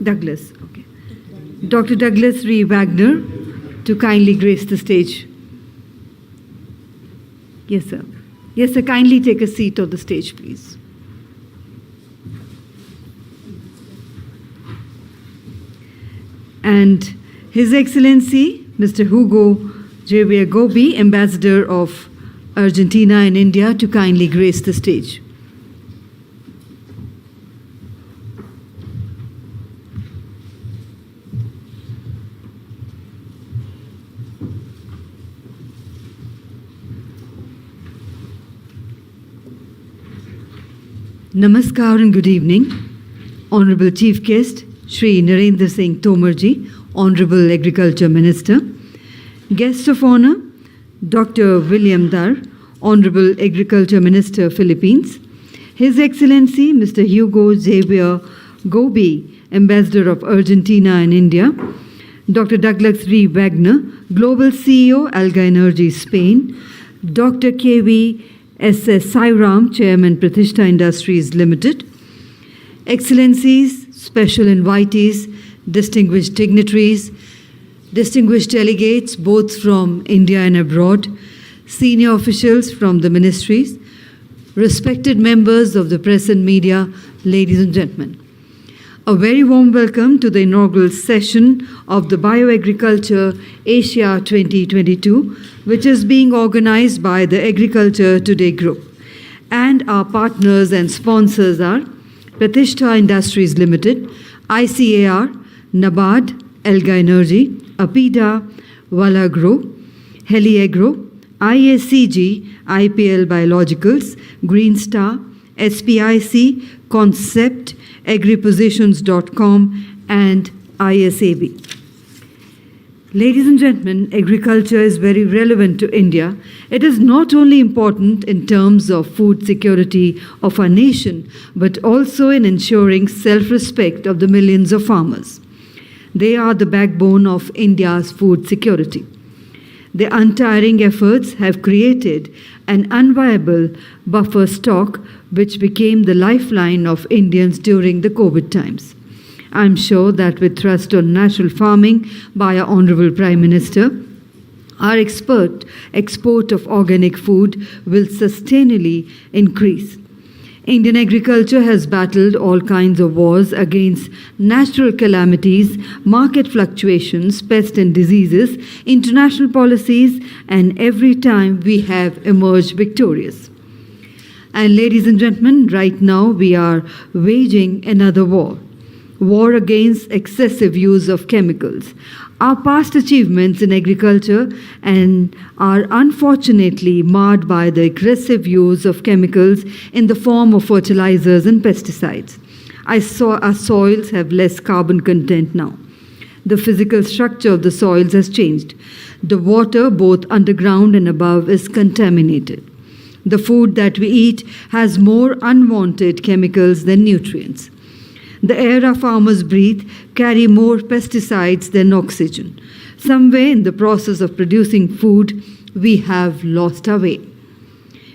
Douglas, okay. Dr. Douglas Ree Wagner to kindly grace the stage. Yes, sir. Yes, sir, kindly take a seat on the stage, please. And His Excellency, Mr. Hugo Javier Gobi, Ambassador of Argentina and India, to kindly grace the stage. Namaskar and good evening, Honorable Chief Guest, Shri Narendra Singh Tomarji, Honorable Agriculture Minister, Guest of Honor, Dr. William Dar, Honorable Agriculture Minister, Philippines, His Excellency Mr. Hugo Javier Gobi, Ambassador of Argentina and India, Dr. Douglas Ree Wagner, Global CEO, Alga Energy, Spain, Dr. K.V. S.S. Sairam, Chairman, Pratishtha Industries Limited, Excellencies, special invitees, distinguished dignitaries, distinguished delegates both from India and abroad, senior officials from the ministries, respected members of the press and media, ladies and gentlemen. A very warm welcome to the inaugural session of the BioAgriculture Asia 2022, which is being organized by the Agriculture Today Group. And our partners and sponsors are Pratishtha Industries Limited, ICAR, NABARD, Alga Energy, APIDA, Valagro, Heliagro, IACG, IPL Biologicals, Green Star, SPIC, Concept, agripositions.com, and ISAB. Ladies and gentlemen, agriculture is very relevant to India. It is not only important in terms of food security of our nation, but also in ensuring self-respect of the millions of farmers. They are the backbone of India's food security. Their untiring efforts have created an unviable buffer stock which became the lifeline of Indians during the COVID times. I'm sure that with thrust on natural farming by our Honorable Prime Minister, our export of organic food will sustainably increase. Indian agriculture has battled all kinds of wars against natural calamities, market fluctuations, pests and diseases, international policies, and every time we have emerged victorious. And ladies and gentlemen, right now we are waging another war against excessive use of chemicals. Our past achievements in agriculture are unfortunately marred by the aggressive use of chemicals in the form of fertilizers and pesticides. Our soils have less carbon content now. The physical structure of the soils has changed. The water, both underground and above, is contaminated. The food that we eat has more unwanted chemicals than nutrients. The air our farmers breathe carry more pesticides than oxygen. Somewhere in the process of producing food, we have lost our way.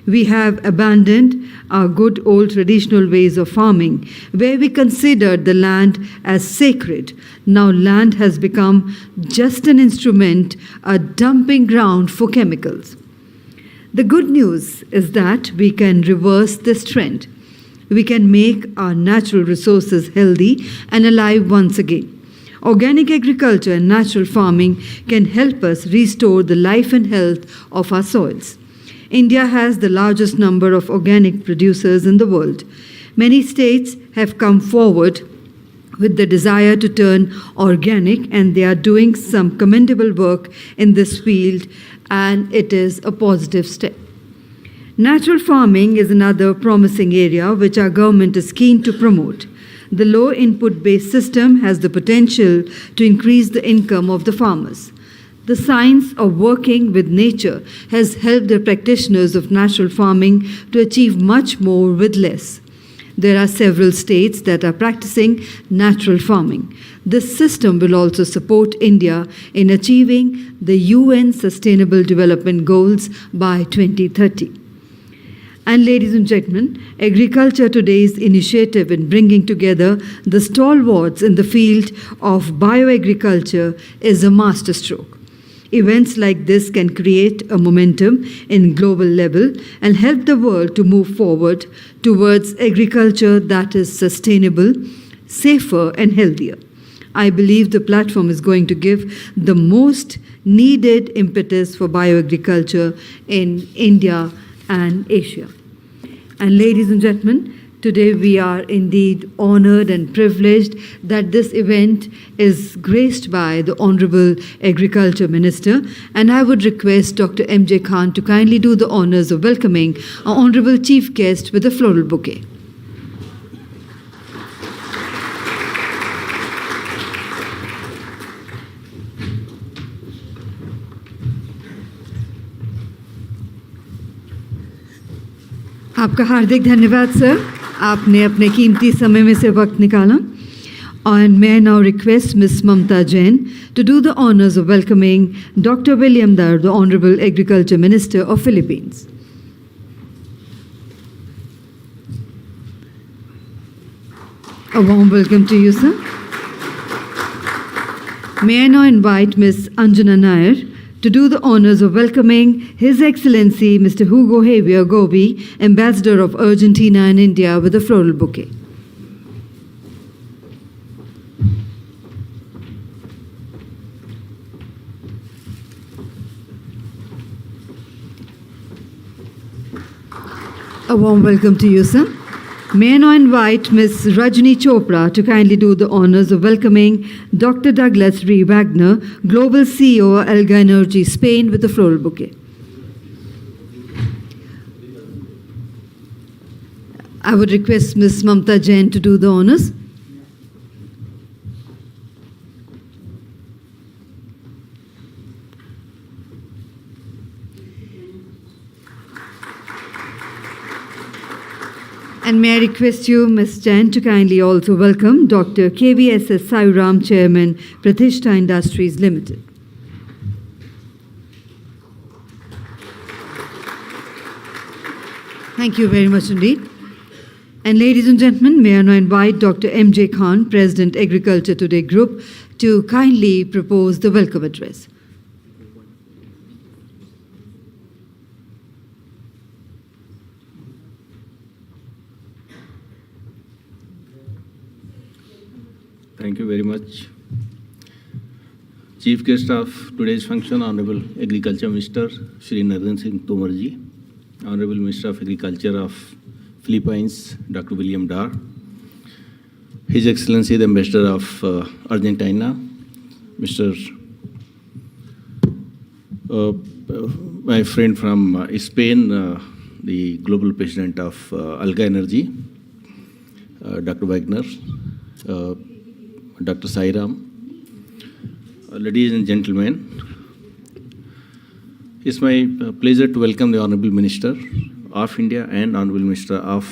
We have abandoned our good old traditional ways of farming, where we considered the land as sacred. Now land has become just an instrument, a dumping ground for chemicals. The good news is that we can reverse this trend. We can make our natural resources healthy and alive once again. Organic agriculture and natural farming can help us restore the life and health of our soils. India has the largest number of organic producers in the world. Many states have come forward with the desire to turn organic, and they are doing some commendable work in this field, and it is a positive step. Natural farming is another promising area which our government is keen to promote. The low input-based system has the potential to increase the income of the farmers. The science of working with nature has helped the practitioners of natural farming to achieve much more with less. There are several states that are practicing natural farming. This system will also support India in achieving the UN Sustainable Development Goals by 2030. And ladies and gentlemen, Agriculture Today's initiative in bringing together the stalwarts in the field of bioagriculture is a masterstroke. Events like this can create a momentum in global level and help the world to move forward towards agriculture that is sustainable, safer and healthier. I believe the platform is going to give the most needed impetus for bioagriculture in India and Asia. And ladies and gentlemen, today we are indeed honored and privileged that this event is graced by the Honorable Agriculture Minister, and I would request Dr. M.J. Khan to kindly do the honors of welcoming our Honorable Chief Guest with a floral bouquet. आपका हार्दिक धन्यवाद sir, आपने अपने कीमती समय में से वक्त निकाला. And may I now request Ms. Mamta Jain to do the honors of welcoming Dr. William Dar, the Honorable Agriculture Minister of Philippines. A warm welcome to you, sir. May I now invite Ms. Anjana Nair to do the honors of welcoming His Excellency Mr. Hugo Javier Gobi, Ambassador of Argentina and India, with a floral bouquet. A warm welcome to you, sir. May I now invite Ms. Rajni Chopra to kindly do the honors of welcoming Dr. Douglas R. Wagner, Global CEO of Alga Energy, Spain, with a floral bouquet. I would request Ms. Mamta Jain to do the honors. And may I request you, Ms. Jain, to kindly also welcome Dr. KVSS Sairam, Chairman, Pratishtha Industries Limited. Thank you very much indeed. And ladies and gentlemen, may I now invite Dr. M.J. Khan, President, Agriculture Today Group, to kindly propose the welcome address. Thank you very much. Chief guest of today's function, Honorable Agriculture Minister Shri Narendra Singh Tomar ji, Honorable Minister of Agriculture of Philippines, Dr. William Dar, His Excellency the Ambassador of Argentina, Mr. My friend from Spain, the Global President of Alga Energy, Dr. Wagner, Dr. Sairam, ladies and gentlemen, it's my pleasure to welcome the Honorable Minister of India and Honorable Minister of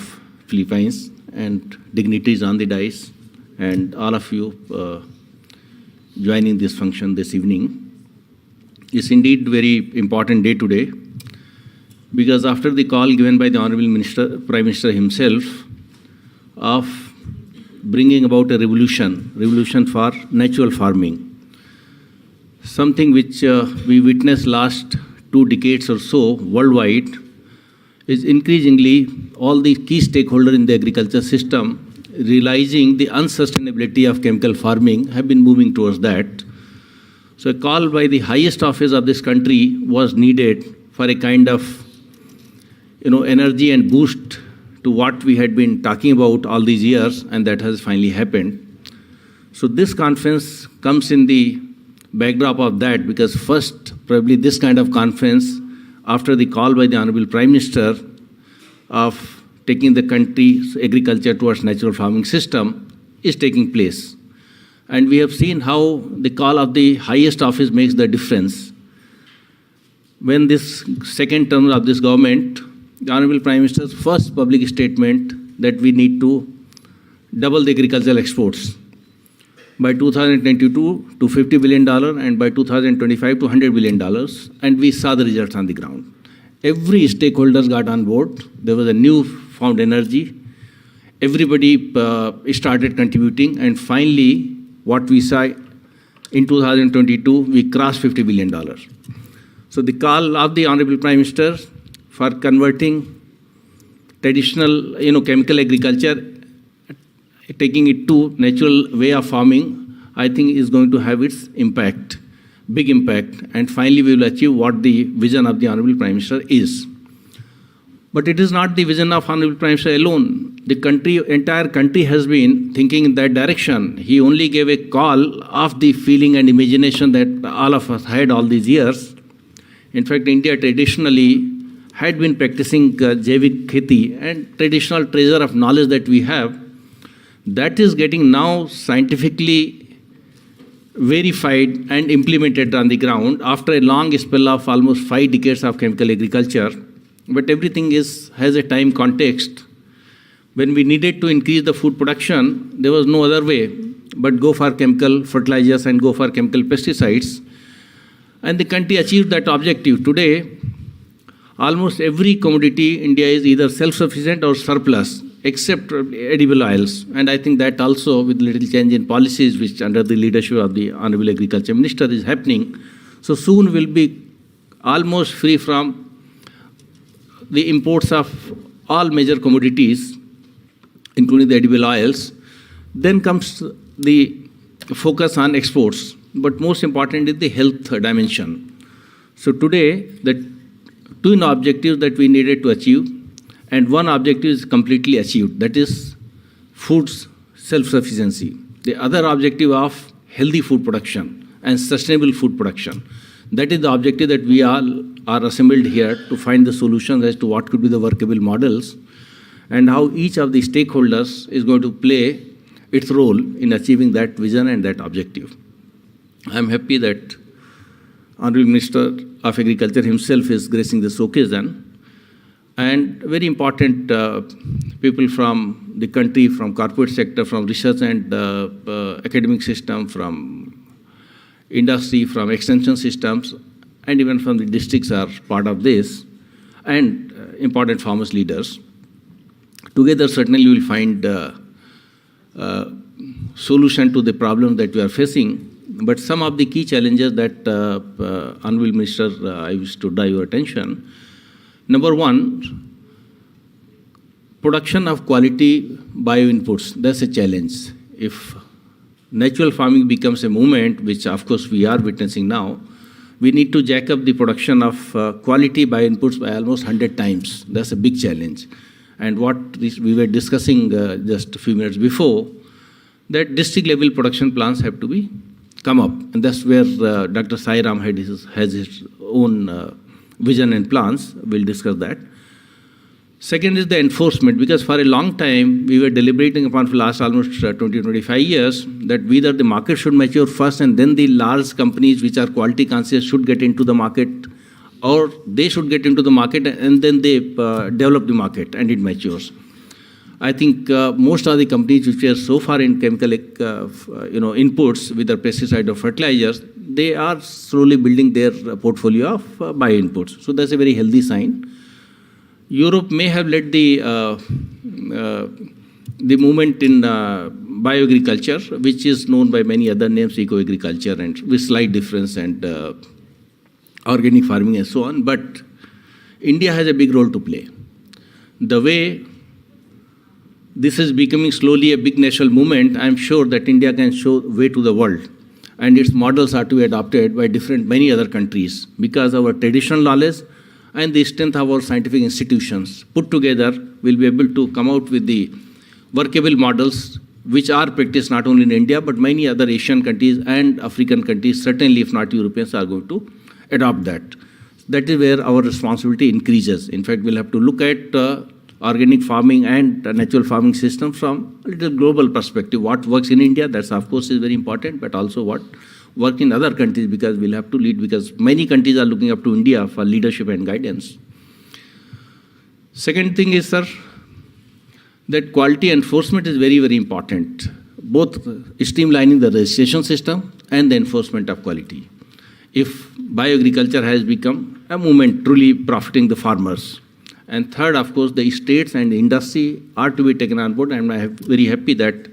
Philippines and dignitaries on the dais and all of you joining this function this evening. It's indeed a very important day today because after the call given by the Honorable Minister, Prime Minister himself of bringing about a revolution for natural farming, something which we witnessed last 2 decades or so worldwide, is increasingly all the key stakeholders in the agriculture system realizing the unsustainability of chemical farming have been moving towards that. So a call by the highest office of this country was needed for a kind of energy and boost to what we had been talking about all these years, and that has finally happened. So this conference comes in the backdrop of that, because first, probably this kind of conference, after the call by the Honorable Prime Minister of taking the country's agriculture towards natural farming system, is taking place. And we have seen how the call of the highest office makes the difference. When this second term of this government, the Honorable Prime Minister's first public statement that we need to double the agricultural exports by 2022 to $50 billion and by 2025 to $100 billion, and we saw the results on the ground. every stakeholders got on board. There was a new found energy. Everybody started contributing, and finally, what we saw in 2022, we crossed $50 billion. So the call of the Honorable Prime Minister for converting traditional, chemical agriculture, taking it to natural way of farming, I think is going to have its impact, big impact, and finally we will achieve what the vision of the Honorable Prime Minister is. But it is not the vision of Honorable Prime Minister alone. The entire country has been thinking in that direction. He only gave a call of the feeling and imagination that all of us had all these years. In fact, India traditionally had been practicing Jaivik Kheti, and traditional treasure of knowledge that we have, that is getting now scientifically verified and implemented on the ground after a long spell of almost 5 decades of chemical agriculture. But everything has a time context. When we needed to increase the food production, there was no other way but go for chemical fertilizers and go for chemical pesticides. And the country achieved that objective. Today, almost every commodity India is either self-sufficient or surplus, except edible oils. And I think that also, with little change in policies, which under the leadership of the Honorable Agriculture Minister is happening, so soon we'll be almost free from the imports of all major commodities, including the edible oils. Then comes the focus on exports. But most important is the health dimension. So today, the 2 objectives that we needed to achieve, and one objective is completely achieved, that is food self-sufficiency. The other objective of healthy food production and sustainable food production. That is the objective that we all are assembled here to find the solutions as to what could be the workable models and how each of the stakeholders is going to play its role in achieving that vision and that objective. I am happy that Honorable Minister of Agriculture himself is gracing this occasion, and very important people from the country, from corporate sector, from research and academic system, from industry, from extension systems, and even from the districts are part of this, and important farmers leaders. Together, certainly you will find solution to the problem that we are facing. But some of the key challenges that Honorable Minister, I wish to draw your attention. Number one, production of quality bioinputs. That's a challenge. If natural farming becomes a movement, which of course we are witnessing now, we need to jack up the production of quality bioinputs by almost 100 times. That's a big challenge. And what we were discussing just a few minutes before, that district level production plans have to be come up. And that's where Dr. Sai Ram has his own vision and plans. We'll discuss that. Second is the enforcement, because for a long time, we were deliberating upon for the last almost 20-25 years that whether the market should mature first and then the large companies which are quality conscious should get into the market, or they should get into the market and then they develop the market and it matures. I think most of the companies which are so far in chemical inputs, whether pesticide or fertilizers, they are slowly building their portfolio of bio-inputs. So that's a very healthy sign. Europe may have led the movement in bioagriculture, which is known by many other names, eco-agriculture, and with slight difference, and organic farming and so on. But India has a big role to play. The way this is becoming slowly a big national movement, I am sure that India can show way to the world. And its models are to be adopted by many other countries, because our traditional knowledge and the strength of our scientific institutions put together will be able to come out with the workable models which are practiced not only in India but many other Asian countries and African countries, certainly if not Europeans, are going to adopt that. That is where our responsibility increases. In fact, we'll have to look at organic farming and natural farming system from a little global perspective. What works in India, that's of course is very important, but also what work in other countries, because we'll have to lead, because many countries are looking up to India for leadership and guidance. Second thing is, sir, that quality enforcement is very, very important, both streamlining the registration system and the enforcement of quality. If bioagriculture has become a movement truly profiting the farmers. And third, of course, the states and the industry are to be taken on board, and I am very happy that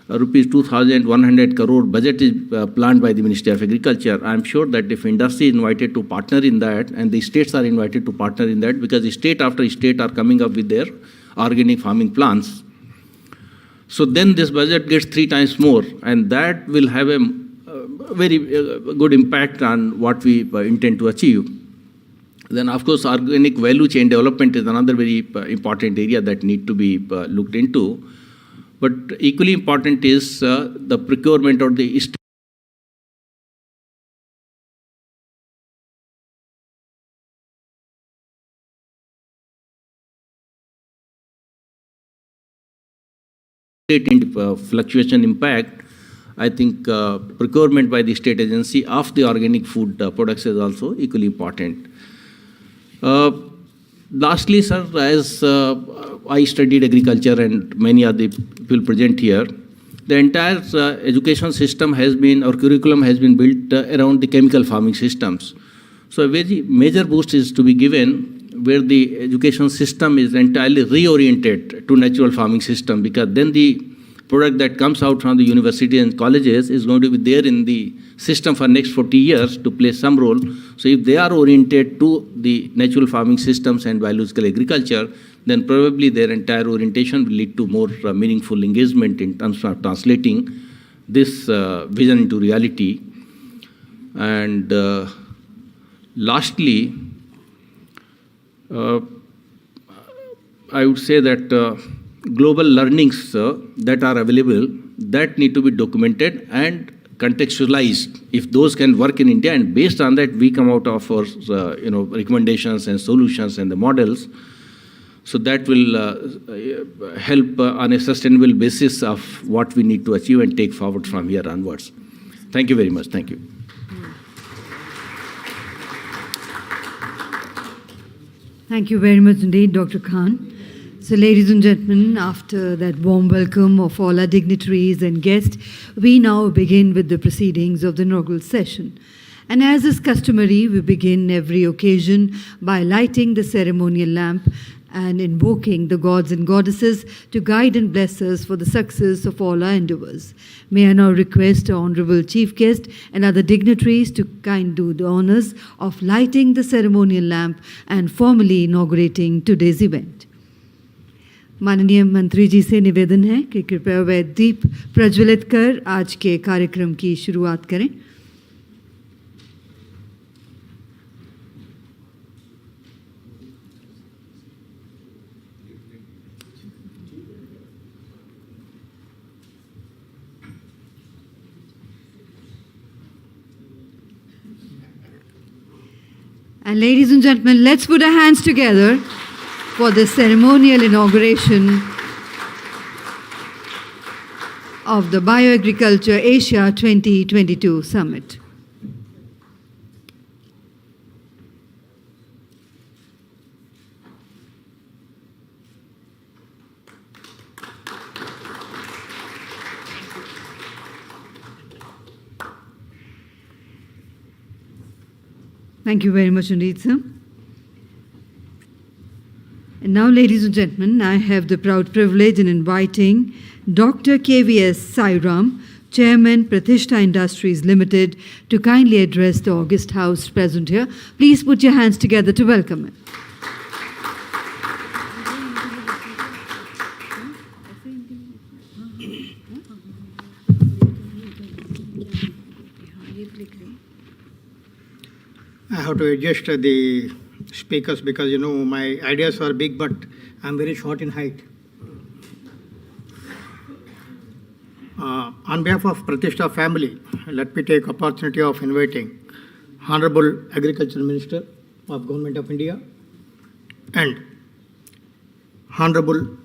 rupees 2,100 crore budget is planned by the Ministry of Agriculture. I am sure that if industry is invited to partner in that, and the states are invited to partner in that, because state after state are coming up with their organic farming plans, so then this budget gets 3 times more, and that will have a very good impact on what we intend to achieve. Then, of course, organic value chain development is another very important area that need to be looked into. But equally important is the procurement of the state fluctuation impact. I think procurement by the state agency of the organic food products is also equally important. Lastly, sir, as I studied agriculture and many other people present here, the entire education system has been, or curriculum has been built around the chemical farming systems. So a very major boost is to be given where the education system is entirely reoriented to natural farming system, because then the product that comes out from the university and colleges is going to be there in the system for next 40 years to play some role. So if they are oriented to the natural farming systems and biological agriculture, then probably their entire orientation will lead to more meaningful engagement in terms of translating this vision into reality. And lastly, I would say that global learnings that are available, that need to be documented and contextualized, if those can work in India, and based on that we come out of our recommendations and solutions and the models. So that will help on a sustainable basis of what we need to achieve and take forward from here onwards. Thank you very much. Thank you. Thank you very much indeed, Dr. Khan. So, ladies and gentlemen, after that warm welcome of all our dignitaries and guests, we now begin with the proceedings of the inaugural session. And as is customary, we begin every occasion by lighting the ceremonial lamp and invoking the gods and goddesses to guide and bless us for the success of all our endeavors. May I now request our Honorable Chief Guest and other dignitaries to kindly do the honors of lighting the ceremonial lamp and formally inaugurating today's event. माननीय मंत्री जी से निवेदन है कि कृपया वे दीप प्रज्वलित कर आज के कार्यक्रम की शुरुआत करें. And ladies and gentlemen, let's put our hands together for the ceremonial inauguration of the BioAg Asia 2022 Summit. Thank you very much indeed, sir. And now, ladies and gentlemen, I have the proud privilege in inviting Dr. KVS Sairam, Chairman, Pratishtha Industries Limited, to kindly address the august house present here. Please put your hands together to welcome him. I have to adjust the speakers because, you know, my ideas are big, but I'm very short in height. On behalf of Pratishtha family, let me take opportunity of inviting Honorable Agriculture Minister of Government of India and Honorable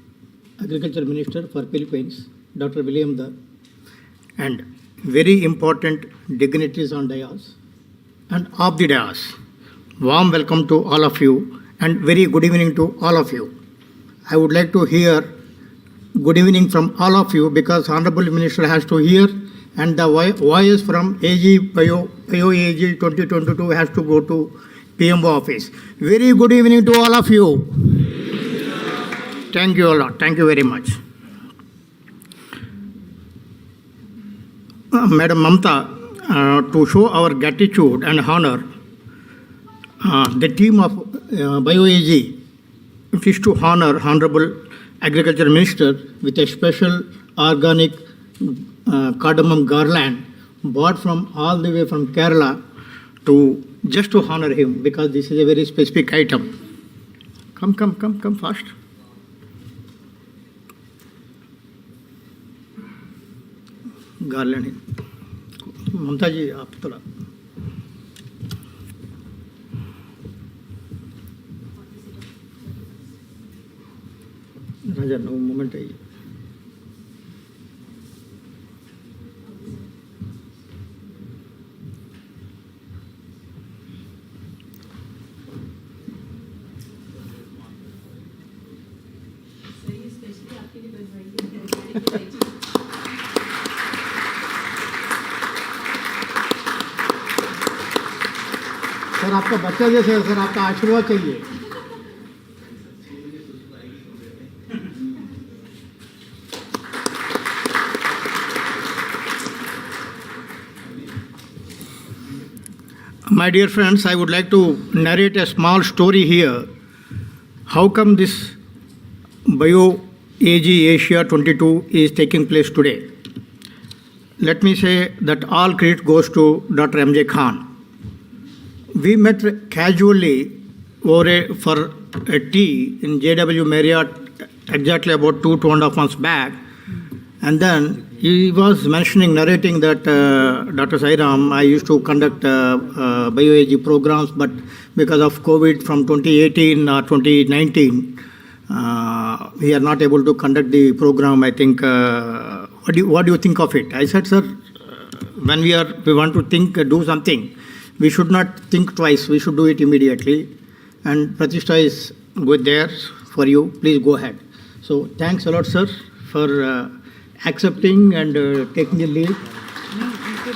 Agriculture Minister for Philippines, Dr. William Dar, and very important dignitaries on dais and off the dais. Warm welcome to all of you and very good evening to all of you. I would like to hear good evening from all of you because Honorable Minister has to hear and the voice from AG BioAg 2022 has to go to PMO office. Very good evening to all of you. Thank you a lot. Thank you very much. Madam Mamta, to show our gratitude and honor, the team of BioAg wishes to honor Honorable Agriculture Minister with a special organic cardamom garland bought from all the way from Kerala just to honor him, because this is a very specific item. Come fast. Garland. Mamta ji, aap thoda. Raja, no moment. Sir आपका बच्चा जैसे है sir, आपका आशीर्वाद चाहिए. My dear friends, I would like to narrate a small story here. How come this BioAg Asia 22 is taking place today? Let me say that all credit goes to Dr. M.J. Khan. We met casually for a tea in JW Marriott exactly about 2.5 months back. And then he was narrating that Dr. Sairam, I used to conduct BioAg programs, but because of COVID from 2018 or 2019, we are not able to conduct the program. I think, what do you think of it? I said, sir, when we want to do something, we should not think twice. We should do it immediately. And Pratishtha is good there for you. Please go ahead. So thanks a lot, sir, for accepting and taking the lead.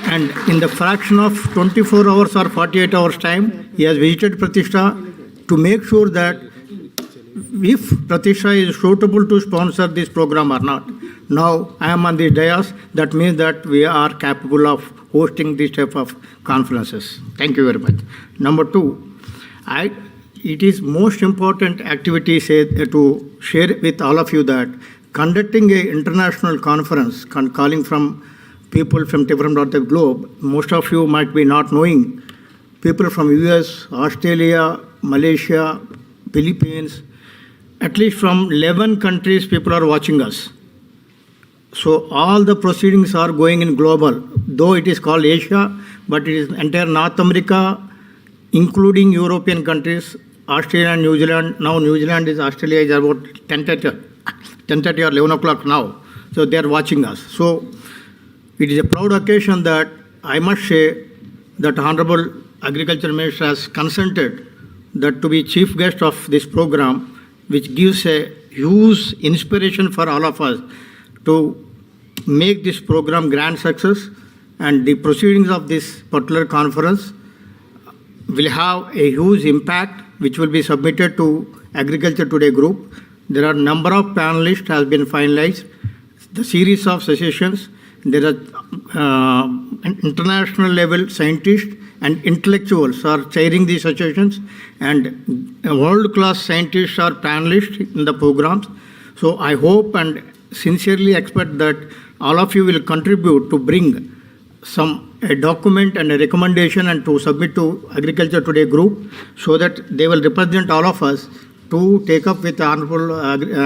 And in the fraction of 24 hours or 48 hours time, he has visited Pratishtha to make sure that if Pratishtha is suitable to sponsor this program or not. Now I am on the dais. That means that we are capable of hosting this type of conferences. Thank you very much. Number two, it is most important activity to share with all of you that conducting an international conference, calling from people from different parts of the globe, most of you might be not knowing, people from US, Australia, Malaysia, Philippines, at least from 11 countries people are watching us. So all the proceedings are going in global, though it is called Asia, but it is entire North America, including European countries, Australia and New Zealand. Now New Zealand Australia is about 10:30 or 11 o'clock now. So they are watching us. So it is a proud occasion that I must say that Honorable Agriculture Minister has consented that to be chief guest of this program, which gives a huge inspiration for all of us to make this program grand success. And the proceedings of this particular conference will have a huge impact, which will be submitted to Agriculture Today group. There are number of panelists has been finalized, the series of sessions. There are international level scientists and intellectuals are chairing these sessions, and world-class scientists are panelists in the programs. So I hope and sincerely expect that all of you will contribute to bring a document and a recommendation and to submit to Agriculture Today group, so that they will represent all of us to take up with the Honorable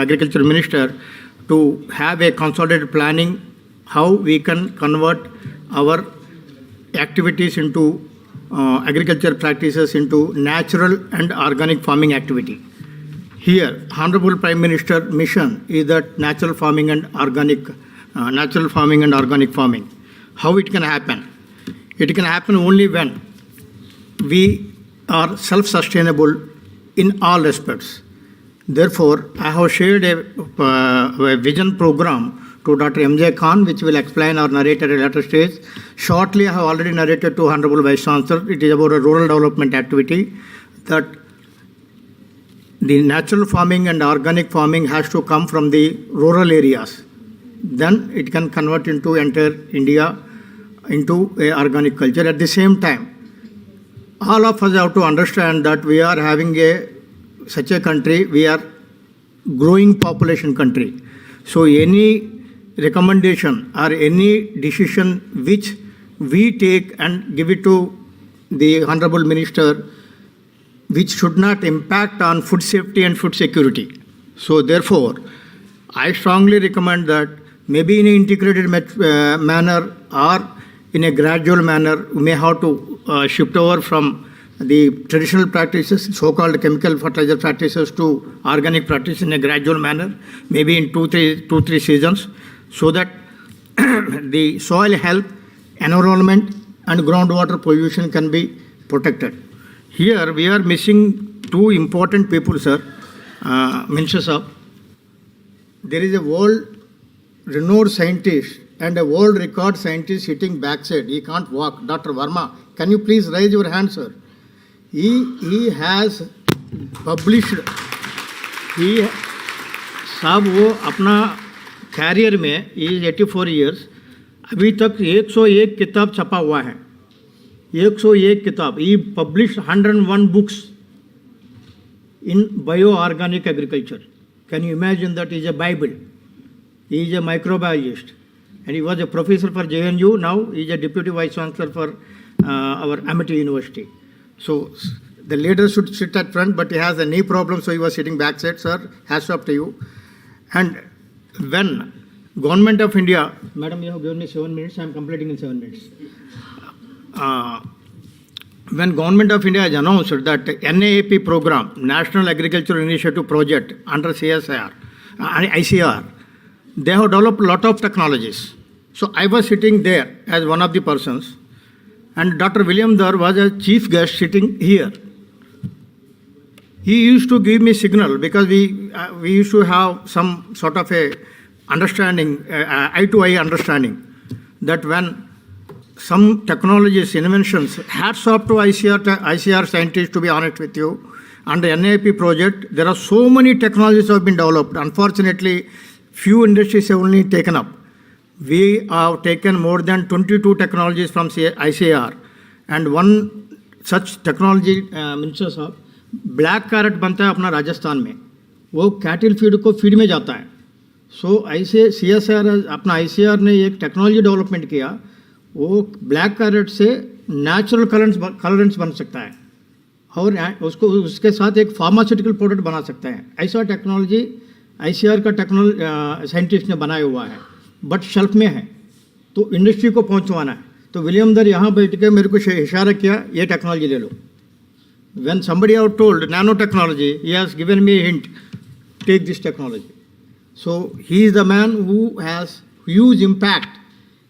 Agriculture Minister to have a consolidated planning how we can convert our activities into agriculture practices into natural and organic farming activity. Here, Honorable Prime Minister mission is that natural farming and organic farming. How it can happen? It can happen only when we are self-sustainable in all respects. Therefore, I have shared a vision program to Dr. M.J. Khan, which will explain or narrate at a later stage. Shortly, I have already narrated to Honorable Vice Chancellor. It is about a rural development activity. that the natural farming and organic farming has to come from the rural areas. Then it can convert into entire India into a organic culture. At the same time, all of us have to understand that we are having such a country, we are growing population country. So any recommendation or any decision which we take and give it to the Honorable Minister, which should not impact on food safety and food security. So therefore, I strongly recommend that maybe in an integrated manner or in a gradual manner, we may have to shift over from the traditional practices, so-called chemical fertilizer practices, to organic practice in a gradual manner, maybe in two, three seasons, so that the soil health, environment, and groundwater pollution can be protected. Here we are missing two important people, sir. Minister Sir, there is a world-renowned scientist and a world record scientist sitting backside. He can't walk. Dr. Verma, can you please raise your hand, sir? He has published. साहब वो अपना career में is 84 years, अभी तक 101 किताब छपा हुआ है. 101 किताब. He published 101 books in bioorganic agriculture. Can you imagine that? Is a Bible. He is a microbiologist, and he was a professor for JNU. Now he is a deputy vice chancellor for our Amity University. So the leader should sit at front, but he has a knee problem, so he was sitting backside. Sir, hats off to you. And when Government of India, Madam, you have given me 7 minutes. I am completing in 7 minutes. When Government of India has announced that NAAP program, National Agricultural Initiative Project under CSIR, ICR, they have developed a lot of technologies. So I was sitting there as one of the persons, and Dr. William Dar was a chief guest sitting here. He used to give me signal because we used to have some sort of a understanding, eye-to-eye understanding, that when some technologies, inventions, hats off to ICR scientists, to be honest with you, under NAP project, there are so many technologies have been developed. Unfortunately, few industries have only taken up. We have taken more than 22 technologies from ICR, and one such technology, Minister Sahab, black carrot बनता है अपना राजस्थान में, वो cattle feed को feed में जाता है. सो ऐसे CSIR अपना ICR ने एक टेक्नोलॉजी डेवलपमेंट किया, वो ब्लैक कैरेट से नेचुरल कलरेंट्स बन सकता है और उसको उसके साथ एक फार्मास्यूटिकल प्रोडक्ट बना सकता है. ऐसा टेक्नोलॉजी ICR का साइंटिस्ट ने बनाया हुआ है, बट शेल्फ में है, तो इंडस्ट्री को पहुंचवाना है. तो विलियम दर यहाँ बैठ के मेरे को इशारा किया, ये टेक्नोलॉजी ले लो. When somebody have told nanotechnology, he has given me a hint, take this technology. So he is the man who has huge impact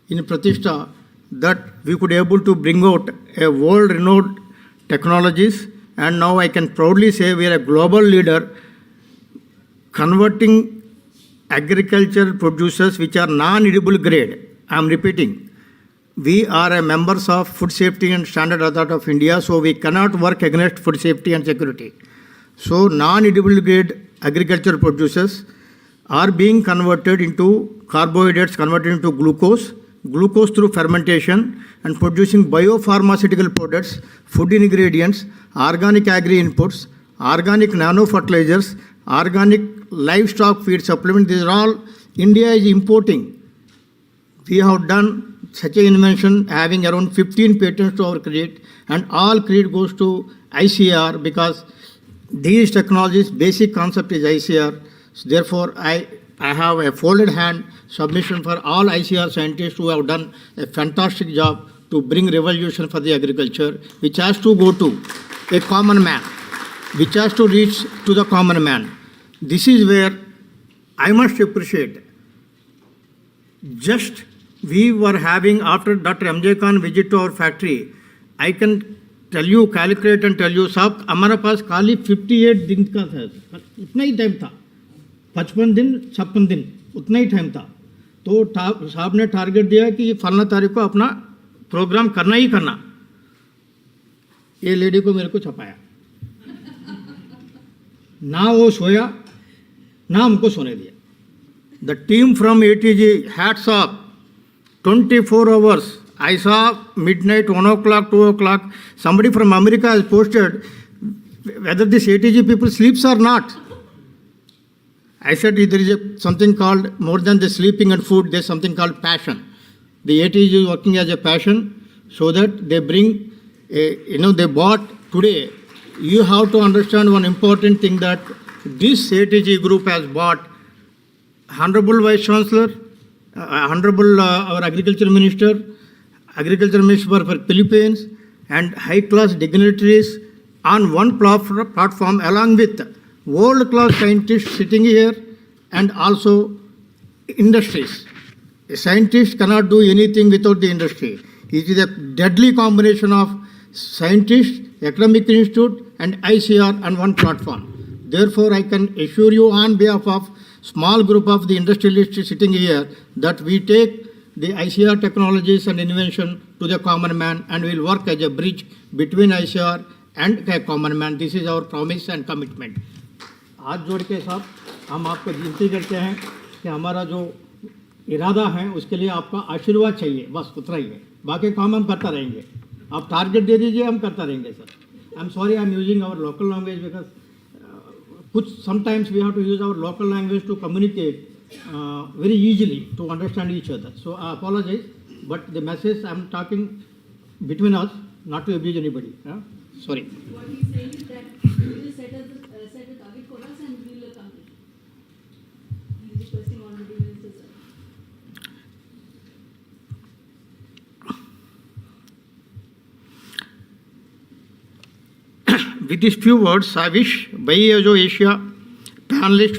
in Pratishtha, that we could able to bring out a world-renowned technologies, and now I can proudly say we are a global leader converting agricultural producers which are non-edible grade. I am repeating. We are members of Food Safety and Standard Authority of India, so we cannot work against food safety and security. So non-edible grade agricultural producers are being converted into carbohydrates, converted into glucose through fermentation, and producing biopharmaceutical products, food ingredients, organic agri inputs, organic nano fertilizers, organic livestock feed supplement. These are all India is importing. We have done such an invention having around 15 patents to our credit, and all credit goes to ICR because these technologies, basic concept is ICR. So therefore, I have a folded hand submission for all ICR scientists who have done a fantastic job to bring revolution for the agriculture, which has to go to a common man, which has to reach to the common man. This is where I must appreciate. Just we were having, after Dr. M.J. Khan visit to our factory, I can tell you, calculate and tell you, साहब हमारे पास खाली 58 दिन का था, उतना ही time था, 55 दिन 56 दिन उतना ही टाइम था. तो साहब ने टारगेट दिया कि फलना तारीख को अपना प्रोग्राम करना ही करना. ये लेडी को मेरे को छपाया. ना वो सोया ना हमको सोने दिया. The team from ATG, hats off, 24 hours. I saw midnight, 1 o'clock, 2 o'clock. Somebody from America has posted whether this ATG people sleeps or not. I said there is something called, more than the sleeping and food, there's something called passion. The ATG is working as a passion so that they bring, they bought today. You have to understand one important thing, that this ATG group has bought Honorable Vice Chancellor, Honorable our Agriculture Minister for Philippines, and high-class dignitaries on one platform, along with world-class scientists sitting here, and also industries. A scientist cannot do anything without the industry. It is a deadly combination of scientists, academic institute, and ICR on one platform. Therefore, I can assure you on behalf of small group of the industrialists sitting here that we take the ICR technologies and invention to the common man, and will work as a bridge between ICR and the common man. This is our promise and commitment. हाथ जोड़ के साहब हम आपको विनती करते हैं कि हमारा जो इरादा है उसके लिए आपका आशीर्वाद चाहिए, बस उतना ही है. बाकी काम हम करता रहेंगे. आप टारगेट दे दीजिए, हम करता रहेंगे sir. I am sorry, I am using our local language because sometimes we have to use our local language to communicate very easily to understand each other. So I apologize, but the message I'm talking between us, not to abuse anybody. Sorry. What he's saying is that we will set a target for us and we will accomplish. He's requesting Honorable Minister, sir. With these few words, I wish BioAg Asia panelists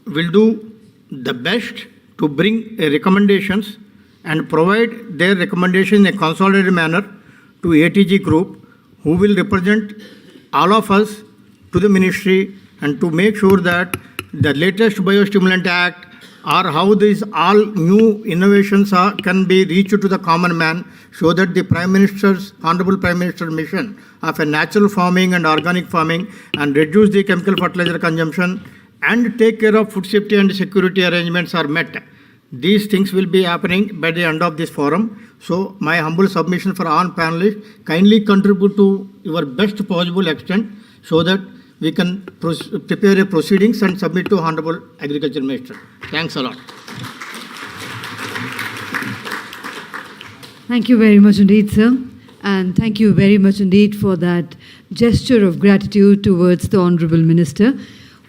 will do the best to bring recommendations and provide their recommendation in a consolidated manner to ATG group, who will represent all of us to the ministry, and to make sure that the latest Biostimulant Act or how these all new innovations can be reached to the common man, so that the Prime Minister's, Honorable Prime Minister's mission of a natural farming and organic farming, and reduce the chemical fertilizer consumption and take care of food safety and security arrangements are met. These things will be happening by the end of this forum. So my humble submission for all panelists, kindly contribute to your best possible extent so that we can prepare a proceedings and submit to Honorable Agriculture Minister. Thanks a lot. Thank you very much indeed, sir. And thank you very much indeed for that gesture of gratitude towards the Honorable Minister.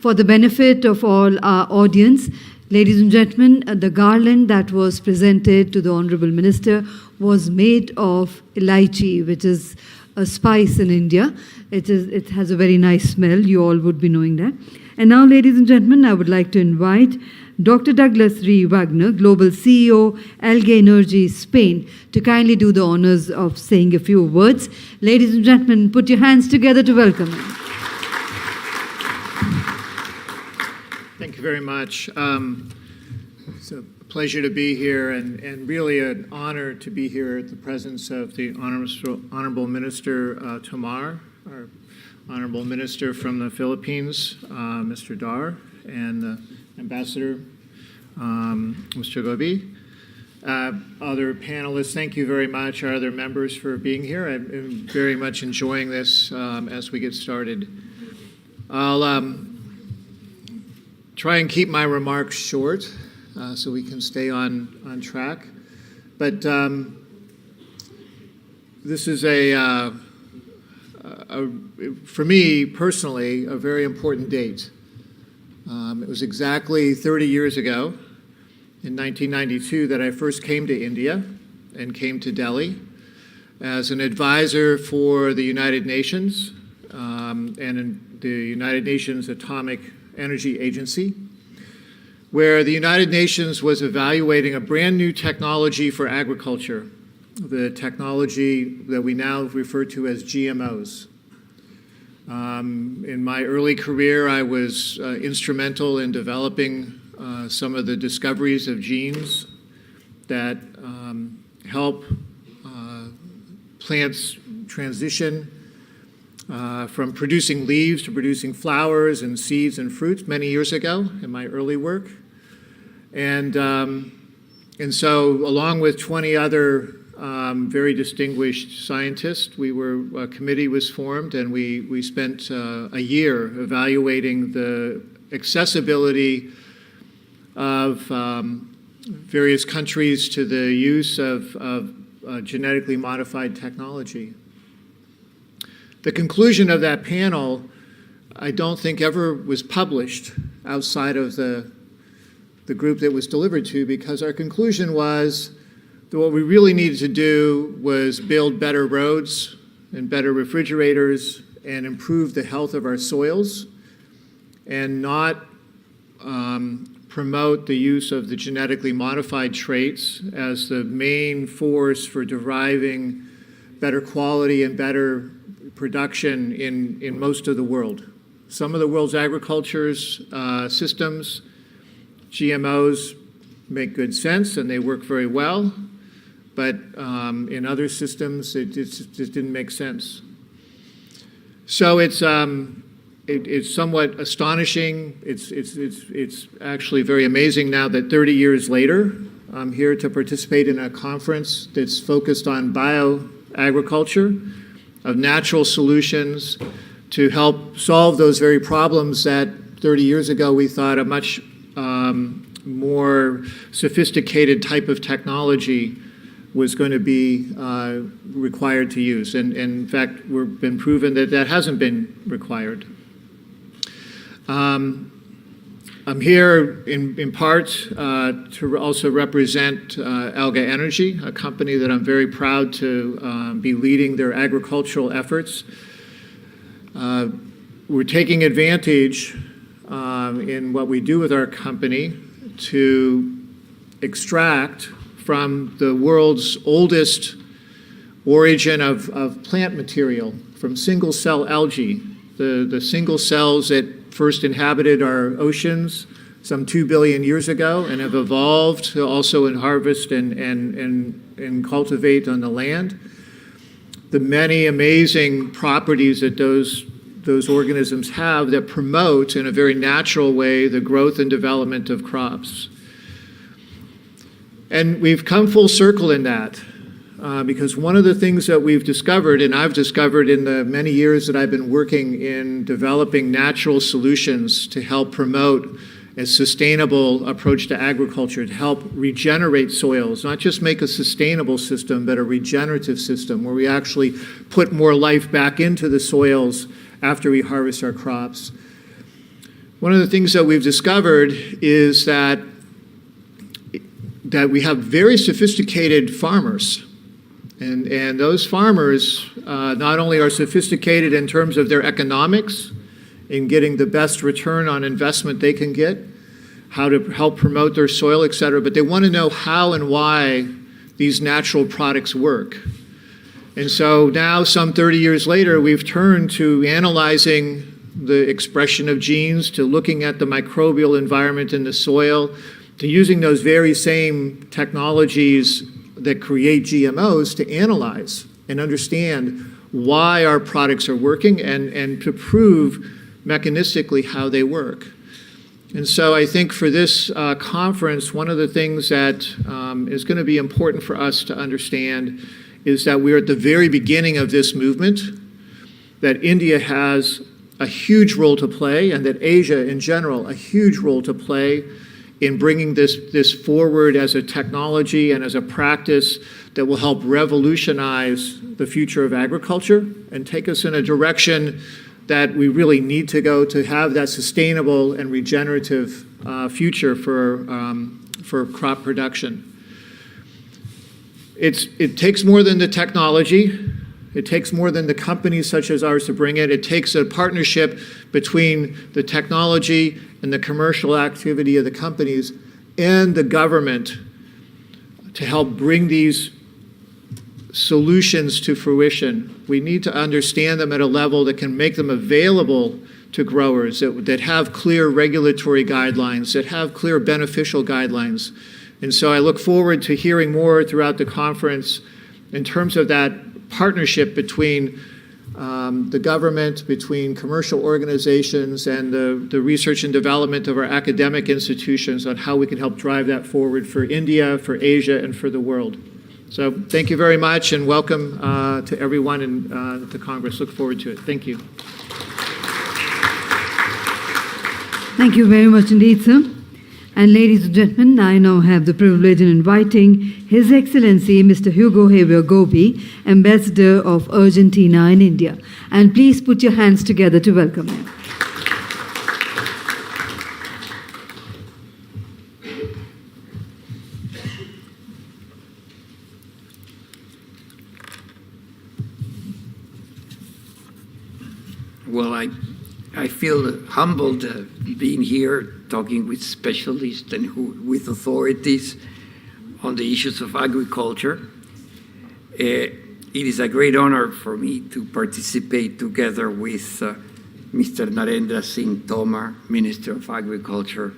For the benefit of all our audience, ladies and gentlemen, the garland that was presented to the Honorable Minister was made of elaichi, which is a spice in India. It has a very nice smell. You all would be knowing that. And now, ladies and gentlemen, I would like to invite Dr. Douglas Ree Wagner, Global CEO, Algae Energy, Spain, to kindly do the honors of saying a few words. Ladies and gentlemen, put your hands together to welcome him. Thank you very much. It's a pleasure to be here, and really an honor to be here at the presence of the Honorable Minister Tomar, our Honorable Minister from the Philippines, Mr. Dar, and the Ambassador, Mr. Gobi. Other panelists, thank you very much. Our other members for being here. I'm very much enjoying this as we get started. I'll try and keep my remarks short so we can stay on track. But this is for me personally, a very important date. It was exactly 30 years ago, in 1992, that I first came to India and came to Delhi as an advisor for the United Nations and in the United Nations Atomic Energy Agency, where the United Nations was evaluating a brand new technology for agriculture, the technology that we now refer to as GMOs. In my early career, I was instrumental in developing some of the discoveries of genes that help plants transition from producing leaves to producing flowers and seeds and fruits many years ago in my early work. And so along with 20 other very distinguished scientists, a committee was formed, and we spent a year evaluating the accessibility of various countries to the use of genetically modified technology. The conclusion of that panel, I don't think ever was published outside of the group that was delivered to, because our conclusion was that what we really needed to do was build better roads and better refrigerators and improve the health of our soils, and not promote the use of the genetically modified traits as the main force for deriving better quality and better production in most of the world. Some of the world's agriculture's systems, GMOs, make good sense and they work very well, but in other systems it just didn't make sense. So it's somewhat astonishing. It's actually very amazing now that 30 years later, I'm here to participate in a conference that's focused on bioagriculture, of natural solutions to help solve those very problems that 30 years ago we thought a much more sophisticated type of technology was going to be required to use. And in fact, we've been proven that that hasn't been required. I'm here in part to also represent Alga Energy, a company that I'm very proud to be leading their agricultural efforts. We're taking advantage in what we do with our company to extract from the world's oldest origin of plant material, from single-cell algae, the single cells that first inhabited our oceans some 2 billion years ago and have evolved to also harvest and cultivate on the land. The many amazing properties that those organisms have that promote in a very natural way the growth and development of crops. And we've come full circle in that. Because one of the things that we've discovered, and I've discovered in the many years that I've been working in developing natural solutions to help promote a sustainable approach to agriculture, to help regenerate soils, not just make a sustainable system, but a regenerative system where we actually put more life back into the soils after we harvest our crops. One of the things that we've discovered is that we have very sophisticated farmers. And those farmers not only are sophisticated in terms of their economics, in getting the best return on investment they can get, how to help promote their soil, et cetera, but they want to know how and why these natural products work. And so now, some 30 years later, we've turned to analyzing the expression of genes, to looking at the microbial environment in the soil, to using those very same technologies that create GMOs to analyze and understand why our products are working and to prove mechanistically how they work. And so I think for this conference, one of the things that is going to be important for us to understand is that we're at the very beginning of this movement, that India has a huge role to play, and that Asia in general, a huge role to play in bringing this forward as a technology and as a practice that will help revolutionize the future of agriculture and take us in a direction that we really need to go to have that sustainable and regenerative future for crop production. It takes more than the technology. It takes more than the companies such as ours to bring it. It takes a partnership between the technology and the commercial activity of the companies and the government to help bring these solutions to fruition. We need to understand them at a level that can make them available to growers, that have clear regulatory guidelines, that have clear beneficial guidelines. And so I look forward to hearing more throughout the conference in terms of that partnership between the government, between commercial organizations, and the research and development of our academic institutions on how we can help drive that forward for India, for Asia, and for the world. So thank you very much, and welcome to everyone in the Congress. Look forward to it. Thank you. Thank you very much indeed, sir. And ladies and gentlemen, I now have the privilege in inviting His Excellency Mr. Hugo Javier Gobi, Ambassador of Argentina in India. And please put your hands together to welcome him. Well, I feel humbled being here talking with specialists and with authorities on the issues of agriculture. It is a great honor for me to participate together with Mr. Narendra Singh Tomar, Minister of Agriculture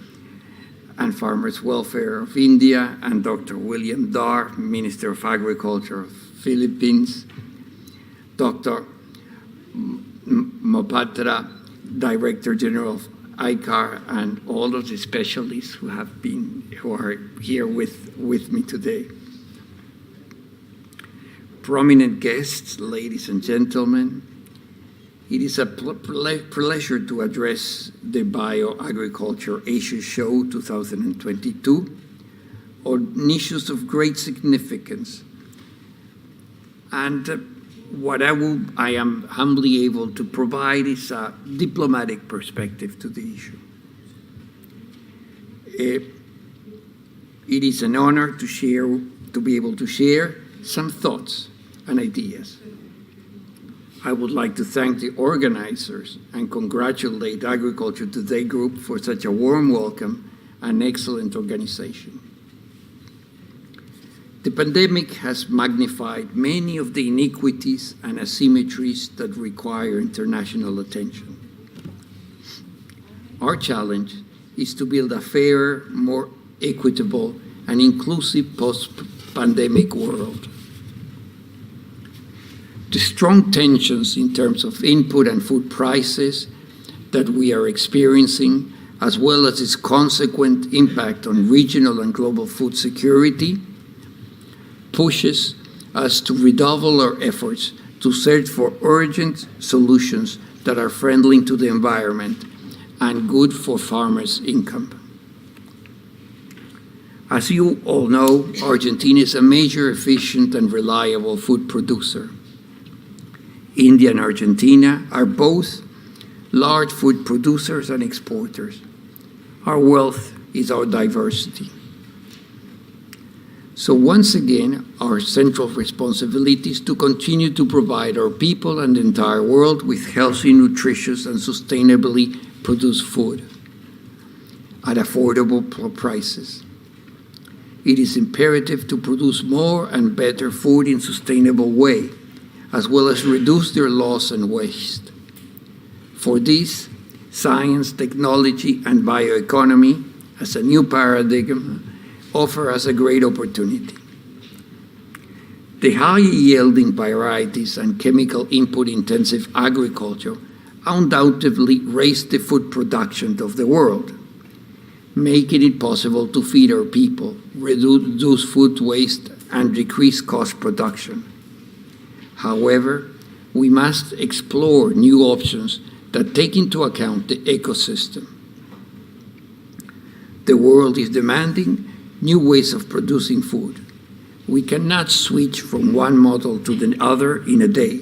and Farmers Welfare of India, and Dr. William Dar, Minister of Agriculture of Philippines, Dr. Mopatra, Director General of ICAR, and all of the specialists who are here with me today. Prominent guests, ladies and gentlemen, it is a pleasure to address the BioAgriculture Asia Show 2022 on issues of great significance. And what I am humbly able to provide is a diplomatic perspective to the issue. It is an honor to be able to share some thoughts and ideas. I would like to thank the organizers and congratulate Agriculture Today Group for such a warm welcome and excellent organization. The pandemic has magnified many of the inequities and asymmetries that require international attention. Our challenge is to build a fairer, more equitable, and inclusive post-pandemic world. The strong tensions in terms of input and food prices that we are experiencing, as well as its consequent impact on regional and global food security, pushes us to redouble our efforts to search for urgent solutions that are friendly to the environment and good for farmers' income. As you all know, Argentina is a major, efficient, and reliable food producer. India and Argentina are both large food producers and exporters. Our wealth is our diversity. So once again, our central responsibility is to continue to provide our people and the entire world with healthy, nutritious, and sustainably produced food at affordable prices. It is imperative to produce more and better food in a sustainable way, as well as reduce their loss and waste. For this, science, technology, and bioeconomy as a new paradigm offer us a great opportunity. The high-yielding varieties and chemical input-intensive agriculture undoubtedly raise the food production of the world, making it possible to feed our people, reduce food waste, and decrease cost production. However, we must explore new options that take into account the ecosystem. The world is demanding new ways of producing food. We cannot switch from one model to the other in a day,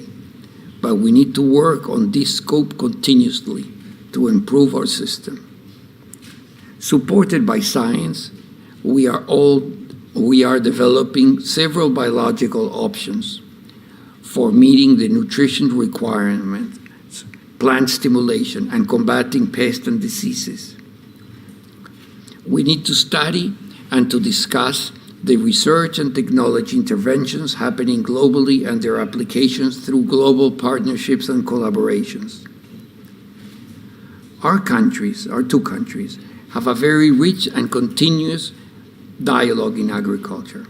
but we need to work on this scope continuously to improve our system. Supported by science, we are developing several biological options for meeting the nutrition requirements, plant stimulation, and combating pests and diseases. We need to study and to discuss the research and technology interventions happening globally and their applications through global partnerships and collaborations. Our two countries, have a very rich and continuous dialogue in agriculture,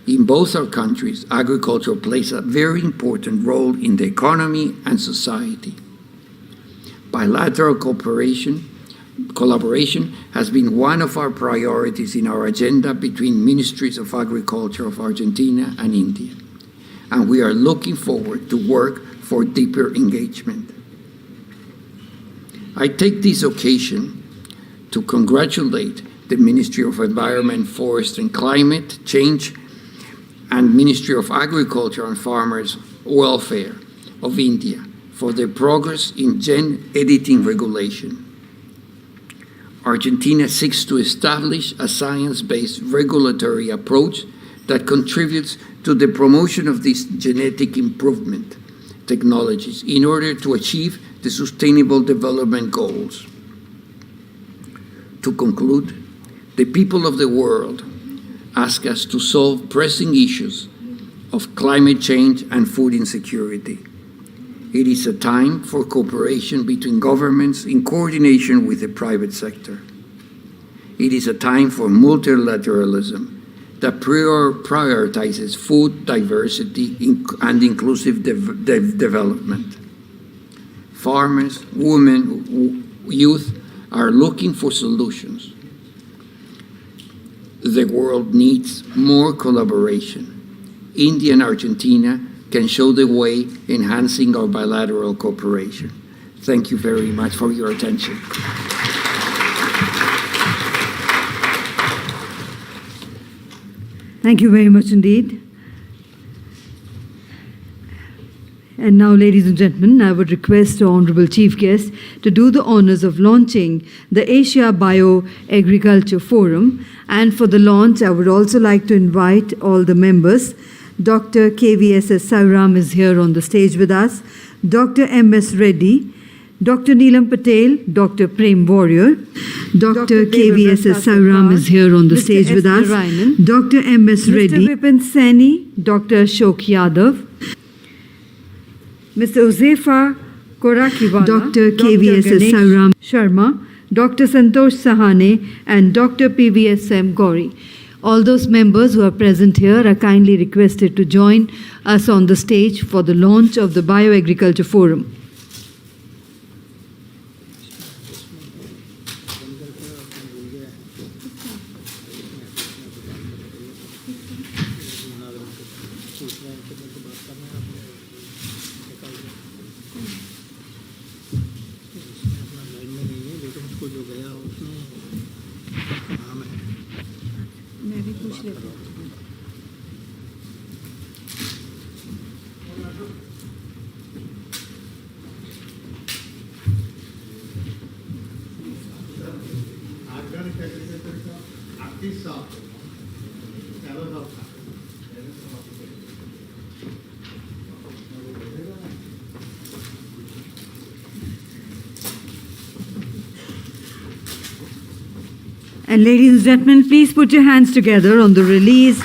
In both our countries, agriculture plays a very important role in the economy and society. Bilateral collaboration has been one of our priorities in our agenda between Ministries of Agriculture of Argentina and India, and we are looking forward to work for deeper engagement. I take this occasion to congratulate the Ministry of Environment, Forest and Climate Change and Ministry of Agriculture and Farmers Welfare of India for their progress in gene editing regulation. Argentina seeks to establish a science-based regulatory approach that contributes to the promotion of these genetic improvement technologies in order to achieve the Sustainable Development Goals. To conclude, the people of the world ask us to solve pressing issues of climate change and food insecurity. It is a time for cooperation between governments in coordination with the private sector. It is a time for multilateralism that prioritizes food diversity and inclusive development. Farmers, women, youth are looking for solutions. The world needs more collaboration. India and Argentina can show the way, enhancing our bilateral cooperation. Thank you very much for your attention. Thank you very much indeed. And now, ladies and gentlemen, I would request the Honorable Chief Guest to do the honors of launching the Asia BioAgriculture Forum. And for the launch, I would also like to invite all the members. Dr. KVSS Sauram is here on the stage with us, Dr. MS Reddy, Dr. Neelam Patel, Dr. Prem Warrior, Dr. KVSS Sauram is here on the stage with us, Dr. MS Reddy, Mr. Vipin Saini, Dr. Ashok Yadav, Mr. Uzefa Korakiwala, Dr. KVSS Sauram Sharma, Dr. Santosh Sahane, and Dr. PVSM Gauri. All those members who are present here are kindly requested to join us on the stage for the launch of the BioAgriculture Forum. And ladies and gentlemen, please put your hands together on the release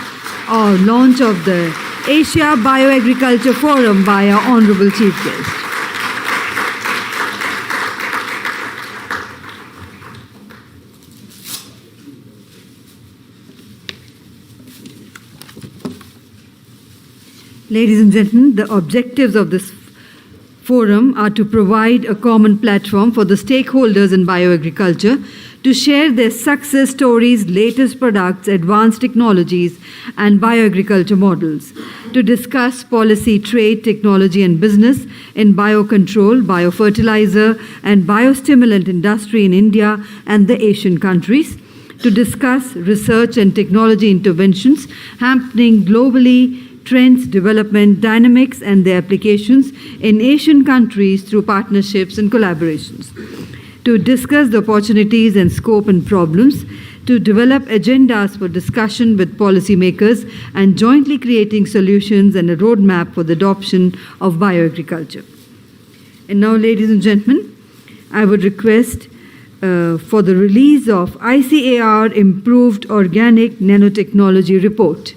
or launch of the Asia BioAgriculture Forum by our Honorable Chief Guest. Ladies and gentlemen, the objectives of this forum are to provide a common platform for the stakeholders in bioagriculture to share their success stories, latest products, advanced technologies, and bioagriculture models, to discuss policy, trade, technology, and business in biocontrol, biofertilizer, and biostimulant industry in India and the Asian countries, to discuss research and technology interventions happening globally, trends, development, dynamics, and their applications in Asian countries through partnerships and collaborations, to discuss the opportunities and scope and problems, to develop agendas for discussion with policymakers, and jointly creating solutions and a roadmap for the adoption of bioagriculture. And now, ladies and gentlemen, I would request for the release of ICAR Improved Organic Nanotechnology Report.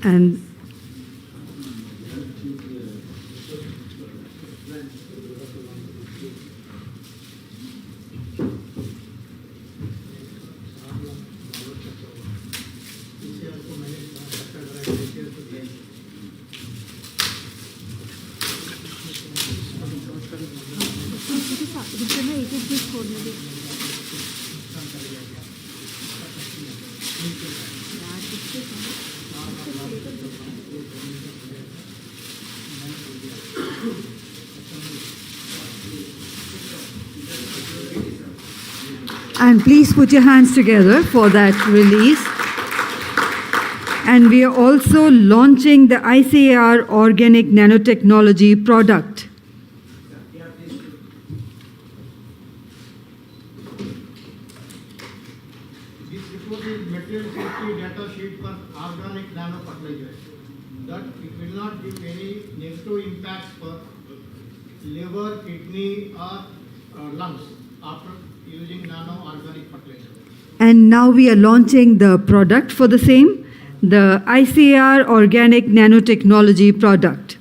And And please put your hands together for that release. And we are also launching the ICAR Organic Nanotechnology product. This report is material safety data sheet for organic nano fertilizers. That it will not give any negative impacts for liver, kidney, or lungs after using nano organic fertilizer. And now we are launching the product for the same, the ICAR Organic Nanotechnology product.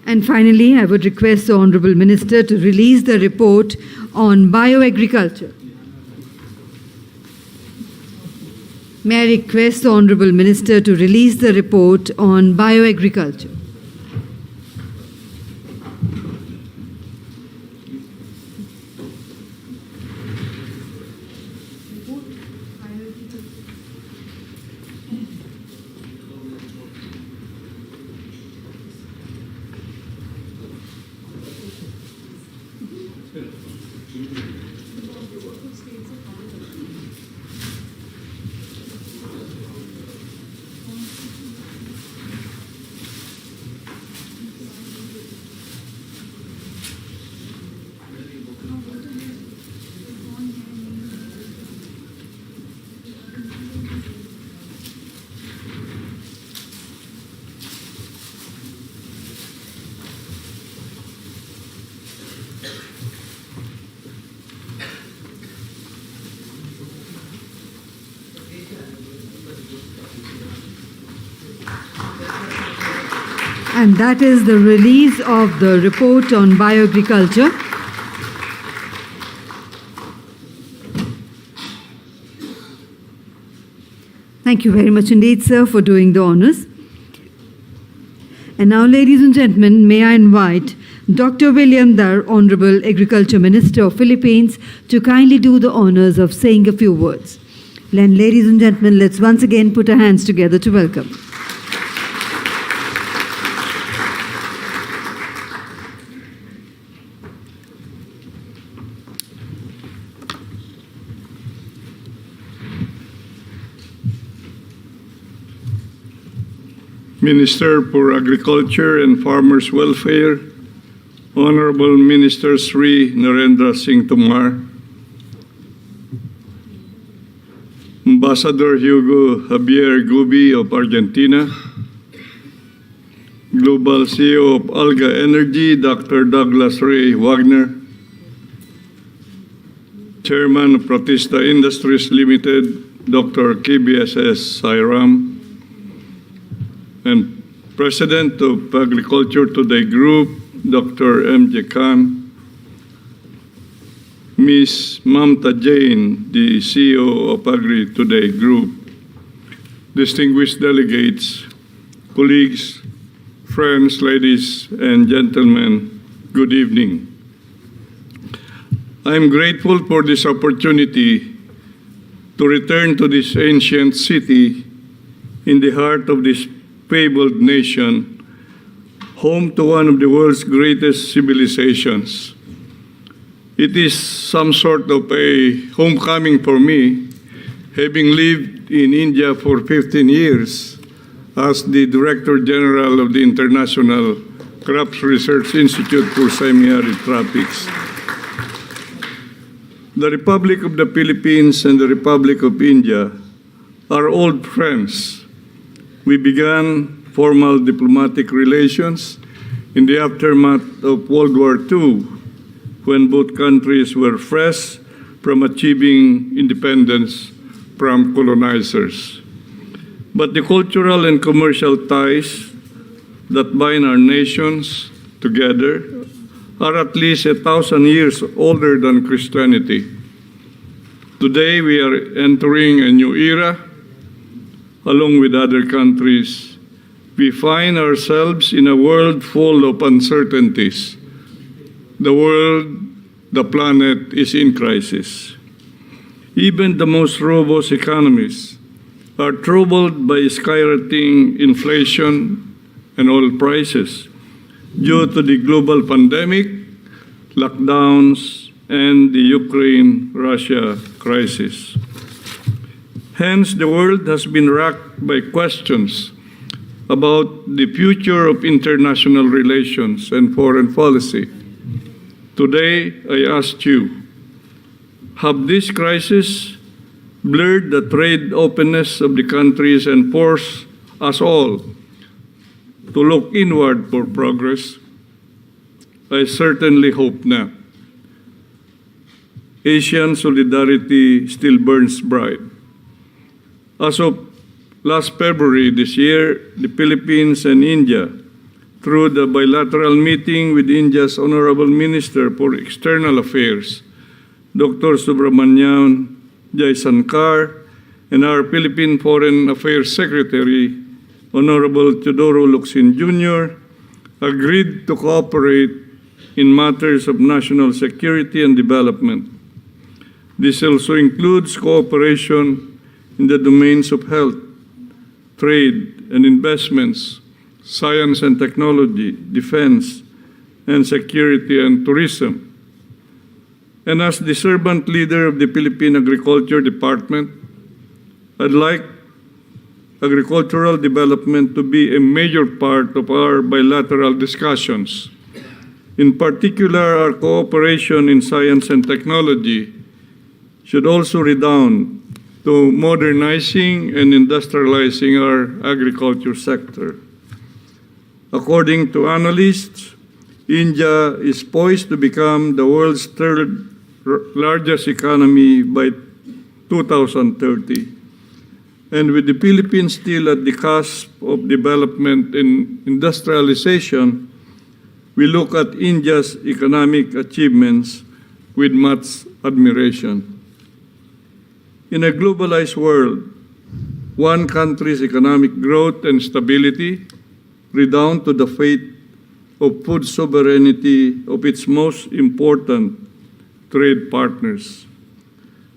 And finally, I would request the Honourable Minister to release the report on bioagriculture. May I request the Honourable Minister to release the report on bioagriculture. And that is the release of the report on bioagriculture. Thank you very much indeed, sir, for doing the honors. And now, ladies and gentlemen, may I invite Dr. William Dar, Honorable Agriculture Minister of Philippines, to kindly do the honors of saying a few words. And ladies and gentlemen, let's once again put our hands together to welcome. Minister for Agriculture and Farmers Welfare, Honorable Minister Sri Narendra Singh Tomar, Ambassador Hugo Javier Gubi of Argentina, Global CEO of Alga Energy, Dr. Douglas Ray Wagner, Chairman of Protista Industries Limited, Dr. KBSS Sairam, and President of Agriculture Today Group, Dr. M.J. Khan, Ms. Mamta Jain, the CEO of Agri Today Group, distinguished delegates, colleagues, friends, ladies and gentlemen, good evening. I am grateful for this opportunity to return to this ancient city in the heart of this fabled nation, home to one of the world's greatest civilizations. It is some sort of a homecoming for me, having lived in India for 15 years as the Director General of the International Crops Research Institute for Semi-Arid Tropics. The Republic of the Philippines and the Republic of India are old friends. We began formal diplomatic relations in the aftermath of World War II, when both countries were fresh from achieving independence from colonizers. But the cultural and commercial ties that bind our nations together are at least 1,000 years older than Christianity. Today we are entering a new era. Along with other countries, we find ourselves in a world full of uncertainties. The world, the planet is in crisis. Even the most robust economies are troubled by skyrocketing inflation and oil prices due to the global pandemic, lockdowns, and the Ukraine-Russia crisis. Hence, the world has been racked by questions about the future of international relations and foreign policy. Today, I ask you, have this crisis blurred the trade openness of the countries and forced us all to look inward for progress? I certainly hope not. Asian solidarity still burns bright. As of last February this year, the Philippines and India, through the bilateral meeting with India's Honorable Minister for External Affairs, Dr. Subramanian Jaisankar, and our Philippine Foreign Affairs Secretary, Honorable Teodoro Locsin Jr., agreed to cooperate in matters of national security and development. This also includes cooperation in the domains of health, trade and investments, science and technology, defense, and security and tourism. And as the servant leader of the Philippine Agriculture Department, I'd like agricultural development to be a major part of our bilateral discussions. In particular, our cooperation in science and technology should also redound to modernizing and industrializing our agriculture sector. According to analysts, India is poised to become the world's third largest economy by 2030. And with the Philippines still at the cusp of development and industrialization, we look at India's economic achievements with much admiration. In a globalized world, one country's economic growth and stability redound to the fate of food sovereignty of its most important trade partners.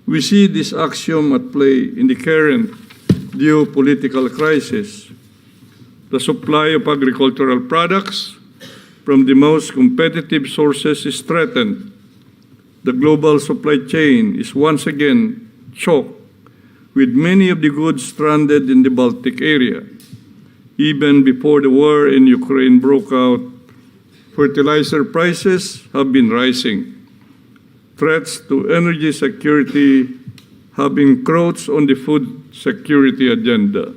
We see this axiom at play in the current geopolitical crisis. The supply of agricultural products from the most competitive sources is threatened. The global supply chain is once again choked, with many of the goods stranded in the Baltic area. Even before the war in Ukraine broke out, fertilizer prices have been rising. Threats to energy security have encroached on the food security agenda.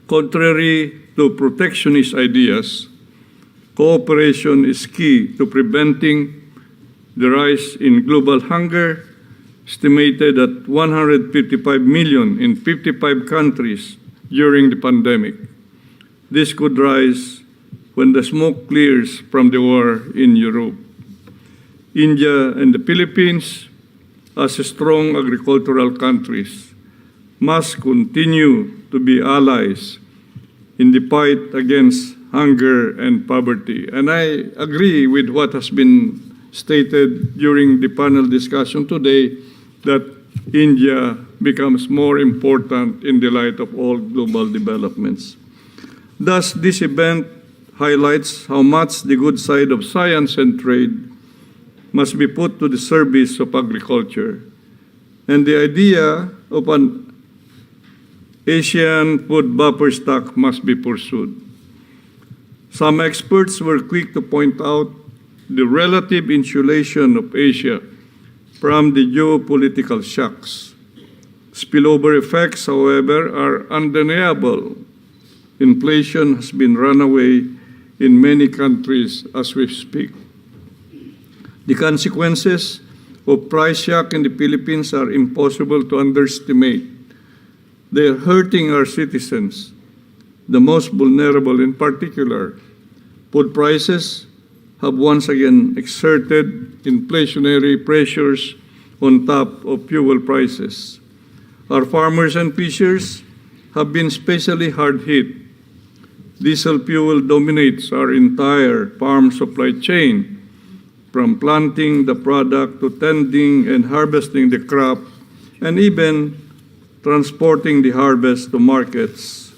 Contrary to protectionist ideas, cooperation is key to preventing the rise in global hunger, estimated at 155 million in 55 countries during the pandemic. This could rise when the smoke clears from the war in Europe. India and the Philippines, as strong agricultural countries, must continue to be allies in the fight against hunger and poverty. And I agree with what has been stated during the panel discussion today, that India becomes more important in the light of all global developments. Thus, this event highlights how much the good side of science and trade must be put to the service of agriculture. And the idea of an Asian food buffer stock must be pursued. Some experts were quick to point out the relative insulation of Asia from the geopolitical shocks. Spillover effects, however, are undeniable. Inflation has been runaway in many countries as we speak. The consequences of price shock in the Philippines are impossible to underestimate. They are hurting our citizens, the most vulnerable in particular. Food prices have once again exerted inflationary pressures on top of fuel prices. Our farmers and fishers have been especially hard hit. Diesel fuel dominates our entire farm supply chain, from planting the product to tending and harvesting the crop, and even transporting the harvest to markets.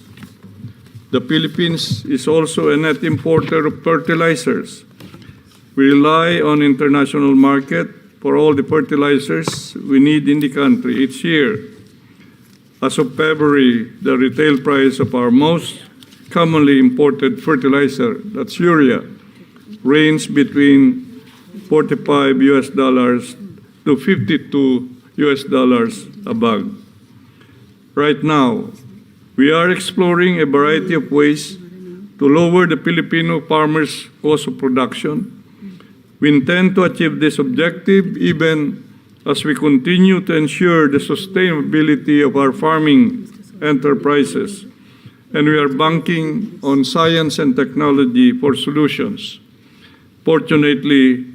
The Philippines is also a net importer of fertilizers. We rely on international market for all the fertilizers we need in the country each year. As of February, the retail price of our most commonly imported fertilizer, that's urea, ranged between $45 to $52 a bag. Right now, we are exploring a variety of ways to lower the Filipino farmers' cost of production. We intend to achieve this objective even as we continue to ensure the sustainability of our farming enterprises, and we are banking on science and technology for solutions. Fortunately,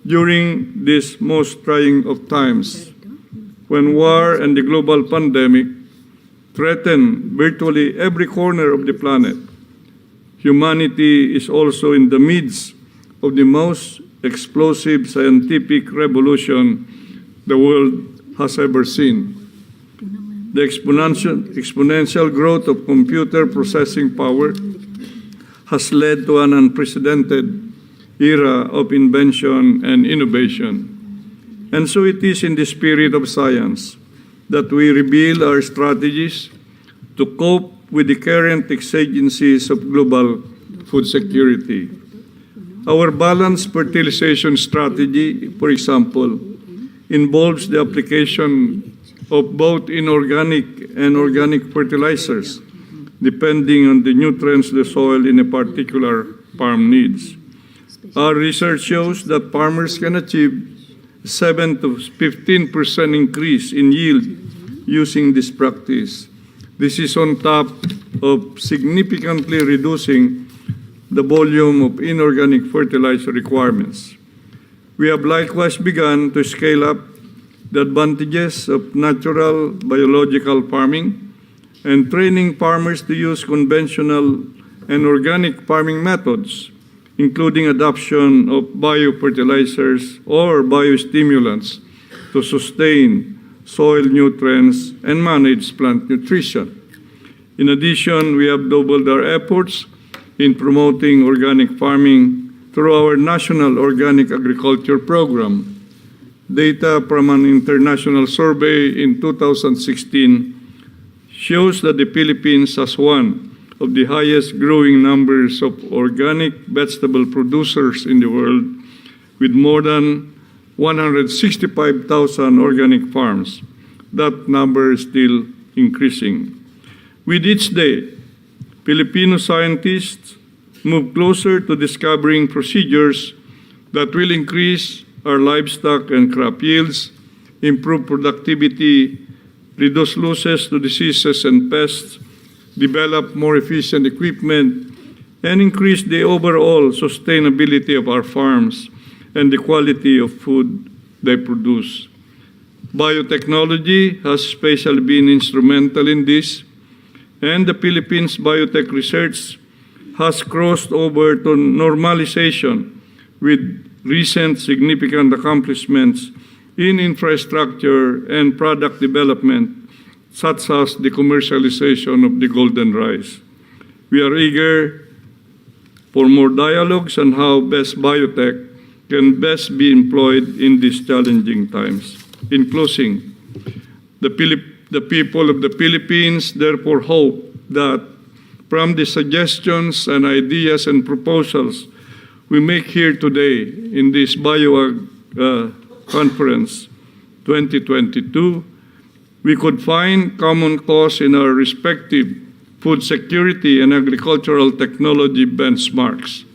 during this most trying of times, when war and the global pandemic threaten virtually every corner of the planet, humanity is also in the midst of the most explosive scientific revolution the world has ever seen. The exponential growth of computer processing power has led to an unprecedented era of invention and innovation. And so it is in the spirit of science that we reveal our strategies to cope with the current exigencies of global food security. Our balanced fertilization strategy, for example, involves the application of both inorganic and organic fertilizers, depending on the nutrients the soil in a particular farm needs. Our research shows that farmers can achieve 7 to 15% increase in yield using this practice. This is on top of significantly reducing the volume of inorganic fertilizer requirements. We have likewise begun to scale up the advantages of natural biological farming and training farmers to use conventional and organic farming methods, including adoption of biofertilizers or biostimulants to sustain soil nutrients and manage plant nutrition. In addition, we have doubled our efforts in promoting organic farming through our National Organic Agriculture Program. Data from an international survey in 2016 shows that the Philippines has one of the highest growing numbers of organic vegetable producers in the world, with more than 165,000 organic farms. That number is still increasing. With each day, Filipino scientists move closer to discovering procedures that will increase our livestock and crop yields, improve productivity, reduce losses to diseases and pests, develop more efficient equipment, and increase the overall sustainability of our farms and the quality of food they produce. Biotechnology has especially been instrumental in this, and the Philippines biotech research has crossed over to normalization with recent significant accomplishments in infrastructure and product development, such as the commercialization of the golden rice. We are eager for more dialogues on how best biotech can best be employed in these challenging times. In closing, the The people of the Philippines therefore hope that from the suggestions and ideas and proposals we make here today in this BioAg Conference 2022, we could find common cause in our respective food security and agricultural technology benchmarks.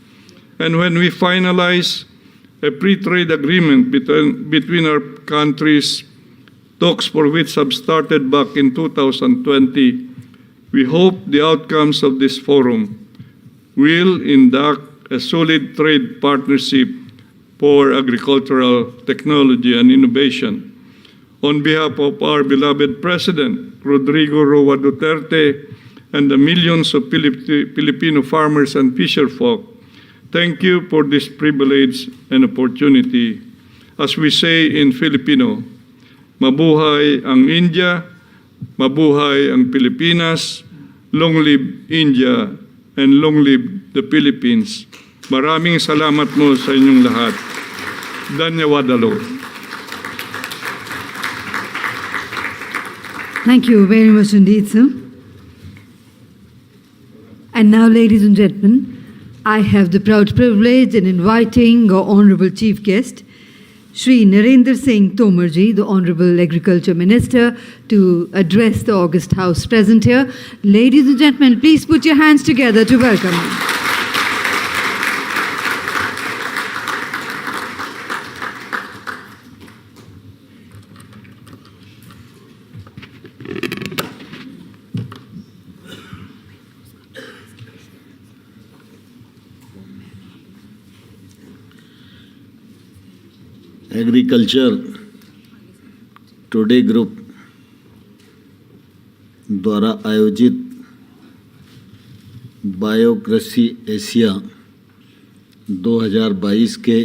And when we finalize a free trade agreement between our countries, talks for which have started back in 2020, we hope the outcomes of this forum will induct a solid trade partnership for agricultural technology and innovation. On behalf of our beloved President, Rodrigo Roa Duterte, and the millions of Filipino farmers and fisherfolk, thank you for this privilege and opportunity. As we say in Filipino, mabuhay ang India, mabuhay ang Pilipinas, long live India, and long live the Philippines. Maraming salamat mo sa inyong lahat. Danyawadalo. Thank you very much indeed, sir. And now, ladies and gentlemen, I have the proud privilege in inviting our Honorable Chief Guest, Shri Narendra Singh Tomarji, the Honorable Agriculture Minister, to address the August House present here. Ladies and gentlemen, please put your hands together to welcome him. Agriculture today group द्वारा आयोजित बायोकृषि Asia 2022 के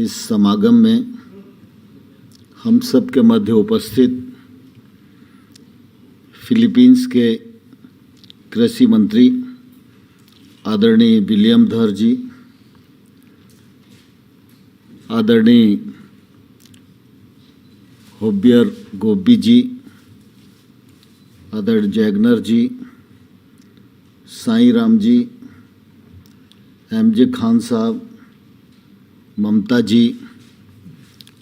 इस समागम में हम सब के मध्य उपस्थित फिलीपींस के कृषि मंत्री आदरणीय विलियम धर जी, आदरणीय होबियर गोबी जी, आदरणीय जैगनर जी, साईं राम जी, एमजे खान साहब, ममता जी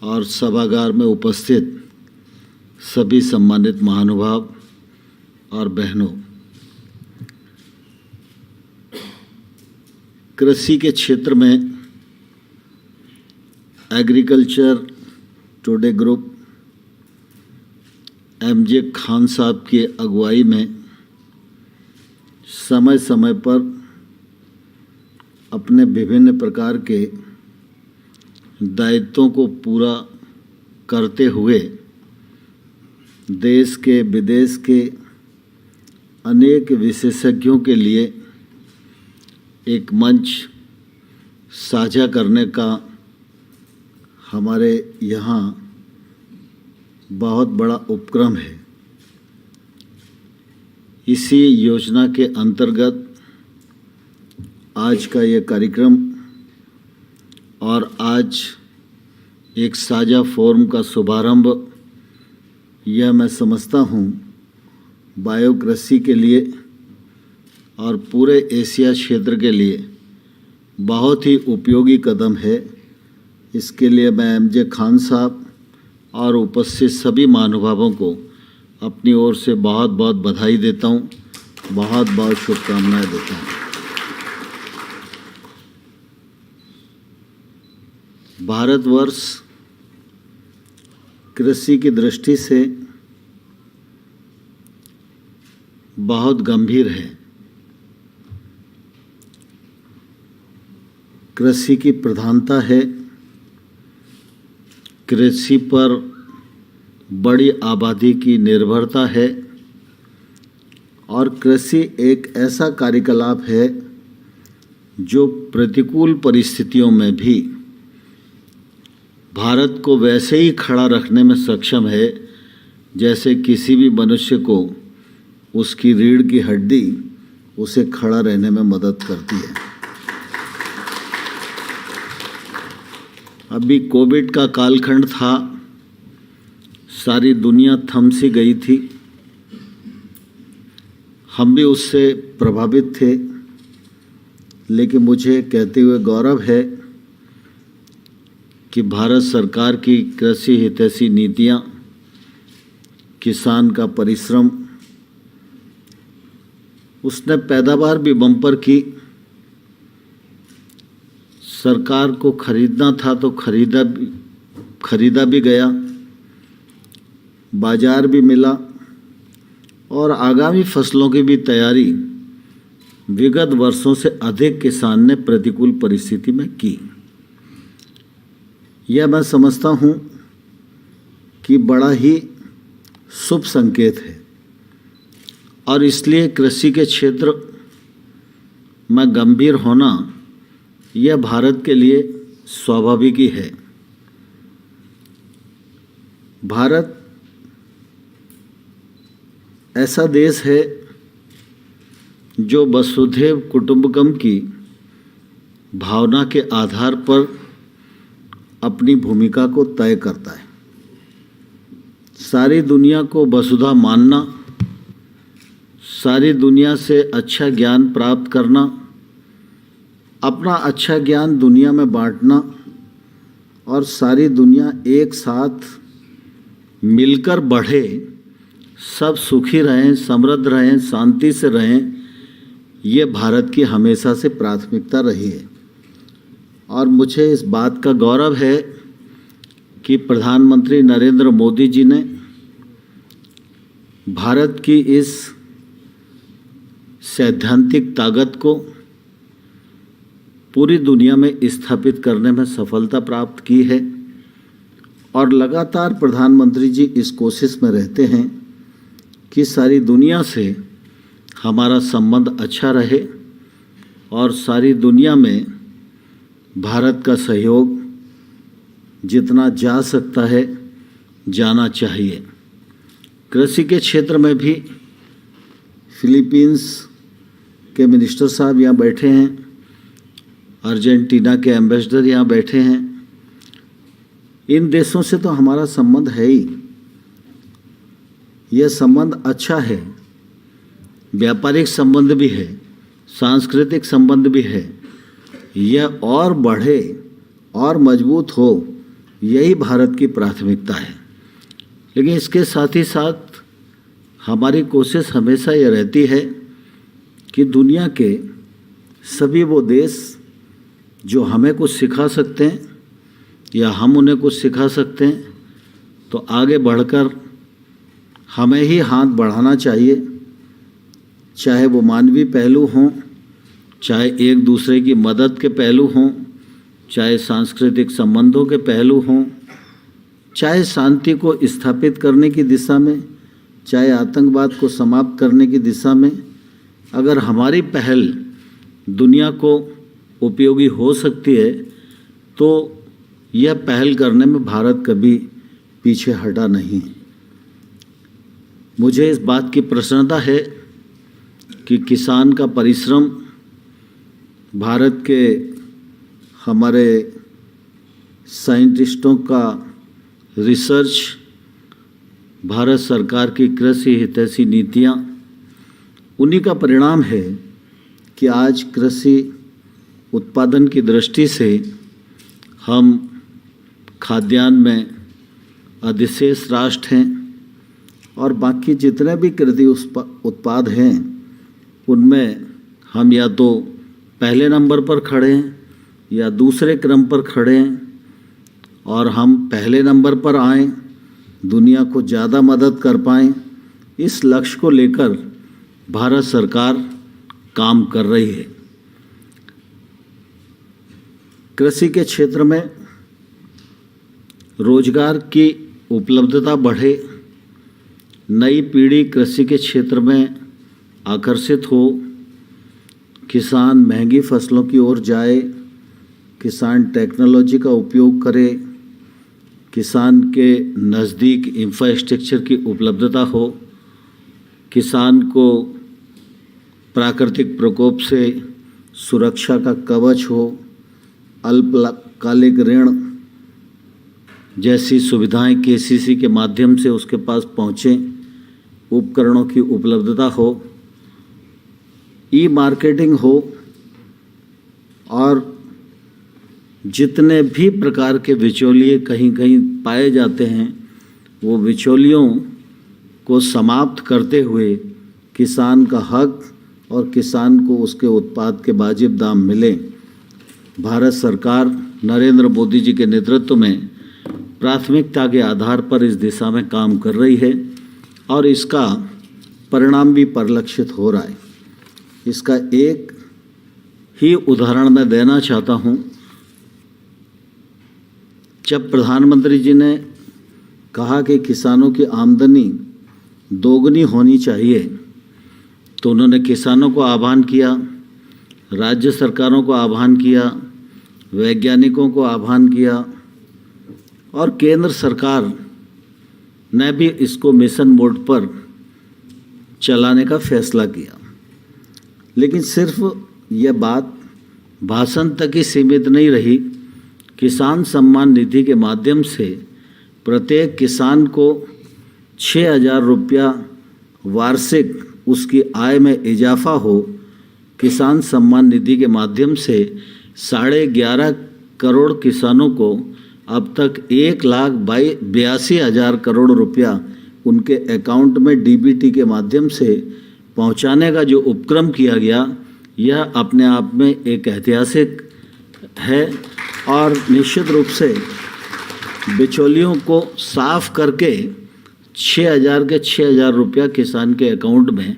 और सभागार में उपस्थित सभी सम्मानित महानुभाव और बहनों, कृषि के क्षेत्र में agriculture today group MJ Khan साहब की अगुवाई में समय समय पर अपने विभिन्न प्रकार के दायित्वों को पूरा करते हुए देश के विदेश के अनेक विशेषज्ञों के लिए एक मंच साझा करने का हमारे यहाँ बहुत बड़ा उपक्रम है। इसी योजना के अंतर्गत आज का ये कार्यक्रम और आज एक साझा फोरम का शुभारंभ, यह मैं समझता हूँ बायोकृषि के लिए और पूरे एशिया क्षेत्र के लिए बहुत ही उपयोगी कदम है। इसके लिए मैं एमजे खान साहब और उपस्थित सभी महानुभावों को अपनी ओर से बहुत बहुत बधाई देता हूँ, बहुत बहुत शुभकामनाएं देता हूँ। भारतवर्ष कृषि की दृष्टि से बहुत गंभीर है। कृषि की प्रधानता है, कृषि पर बड़ी आबादी की निर्भरता है और कृषि एक ऐसा कार्यकलाप है जो प्रतिकूल परिस्थितियों में भी भारत को वैसे ही खड़ा रखने में सक्षम है जैसे किसी भी मनुष्य को उसकी रीढ़ की हड्डी उसे खड़ा रहने में मदद करती है। अभी कोविड का कालखंड था, सारी दुनिया थम सी गई थी। हम भी उससे प्रभावित थे, लेकिन मुझे कहते हुए गौरव है कि भारत सरकार की कृषि हितैषी नीतियां, किसान का परिश्रम, उसने पैदावार भी बम्पर की। सरकार को खरीदना था तो खरीदा भी गया, बाजार भी मिला और आगामी फसलों की भी तैयारी विगत वर्षों से अधिक किसान ने प्रतिकूल परिस्थिति में की। यह मैं समझता हूँ कि बड़ा ही शुभ संकेत है और इसलिए कृषि के क्षेत्र में गंभीर होना यह भारत के लिए स्वाभाविक ही है। भारत ऐसा देश है जो वसुधैव कुटुंबकम की भावना के आधार पर अपनी भूमिका को तय करता है। सारी दुनिया को वसुधा मानना, सारी दुनिया से अच्छा ज्ञान प्राप्त करना, अपना अच्छा ज्ञान दुनिया में बांटना और सारी दुनिया एक साथ मिलकर बढ़े, सब सुखी रहें, समृद्ध रहें, शांति से रहें, ये भारत की हमेशा से प्राथमिकता रही है। और मुझे इस बात का गौरव है कि प्रधानमंत्री नरेंद्र मोदी जी ने भारत की इस सैद्धांतिक ताकत को पूरी दुनिया में स्थापित करने में सफलता प्राप्त की है और लगातार प्रधानमंत्री जी इस कोशिश में रहते हैं कि सारी दुनिया से हमारा संबंध अच्छा रहे और सारी दुनिया में भारत का सहयोग जितना जा सकता है जाना चाहिए। कृषि के क्षेत्र में भी फिलीपींस के मिनिस्टर साहब यहाँ बैठे हैं, अर्जेंटीना के एम्बेसडर यहाँ बैठे हैं। इन देशों से तो हमारा संबंध है ही, यह संबंध अच्छा है, व्यापारिक संबंध भी है, सांस्कृतिक संबंध भी है। यह और बढ़े और मजबूत हो, यही भारत की प्राथमिकता है। लेकिन इसके साथ ही साथ हमारी कोशिश हमेशा यह रहती है कि दुनिया के सभी वो देश जो हमें कुछ सिखा सकते हैं या हम उन्हें कुछ सिखा सकते हैं, तो आगे बढ़कर हमें ही हाथ बढ़ाना चाहिए, चाहे वो मानवीय पहलू हों, चाहे एक दूसरे की मदद के पहलू हों, चाहे सांस्कृतिक संबंधों के पहलू हों, चाहे शांति को स्थापित करने की दिशा में, चाहे आतंकवाद को समाप्त करने की दिशा में। अगर हमारी पहल दुनिया को उपयोगी हो सकती है तो यह पहल करने में भारत कभी पीछे हटा नहीं। मुझे इस बात की प्रसन्नता है कि किसान का परिश्रम, भारत के हमारे साइंटिस्टों का रिसर्च, भारत सरकार की कृषि हितैषी नीतियाँ, उन्हीं का परिणाम है कि आज कृषि उत्पादन की दृष्टि से हम खाद्यान्न में अधिशेष राष्ट्र हैं और बाकी जितने भी कृषि उत्पाद हैं उनमें हम या तो पहले नंबर पर खड़े हैं या दूसरे क्रम पर खड़े हैं। और हम पहले नंबर पर आएं, दुनिया को ज़्यादा मदद कर पाएं, इस लक्ष्य को लेकर भारत सरकार काम कर रही है। कृषि के क्षेत्र में रोजगार की उपलब्धता बढ़े, नई पीढ़ी कृषि के क्षेत्र में आकर्षित हो, किसान महंगी फसलों की ओर जाए, किसान टेक्नोलॉजी का उपयोग करे, किसान के नज़दीक इंफ्रास्ट्रक्चर की उपलब्धता हो, किसान को प्राकृतिक प्रकोप से सुरक्षा का कवच हो, अल्पकालिक ऋण जैसी सुविधाएं केसीसी के माध्यम से उसके पास पहुँचें, उपकरणों की उपलब्धता हो, ई मार्केटिंग हो और जितने भी प्रकार के बिचौलिए कहीं कहीं पाए जाते हैं वो बिचौलियों को समाप्त करते हुए किसान का हक और किसान को उसके उत्पाद के वाजिब दाम मिले। भारत सरकार नरेंद्र मोदी जी के नेतृत्व में प्राथमिकता के आधार पर इस दिशा में काम कर रही है और इसका परिणाम भी परिलक्षित हो रहा है। इसका एक ही उदाहरण मैं देना चाहता हूँ। जब प्रधानमंत्री जी ने कहा कि किसानों की आमदनी दोगुनी होनी चाहिए, तो उन्होंने किसानों को आह्वान किया, राज्य सरकारों को आह्वान किया, वैज्ञानिकों को आह्वान किया और केंद्र सरकार ने भी इसको मिशन मोड पर चलाने का फैसला किया। लेकिन सिर्फ यह बात भाषण तक ही सीमित नहीं रही। किसान सम्मान निधि के माध्यम से प्रत्येक किसान को 6,000 रुपया वार्षिक उसकी आय में इजाफा हो। किसान सम्मान निधि के माध्यम से 11.5 करोड़ किसानों को अब तक 1,82,000 करोड़ रुपया उनके अकाउंट में डीबीटी के माध्यम से पहुंचाने का जो उपक्रम किया गया, यह अपने आप में एक ऐतिहासिक है और निश्चित रूप से बिचौलियों को साफ करके 6,000 के 6,000 रुपया किसान के अकाउंट में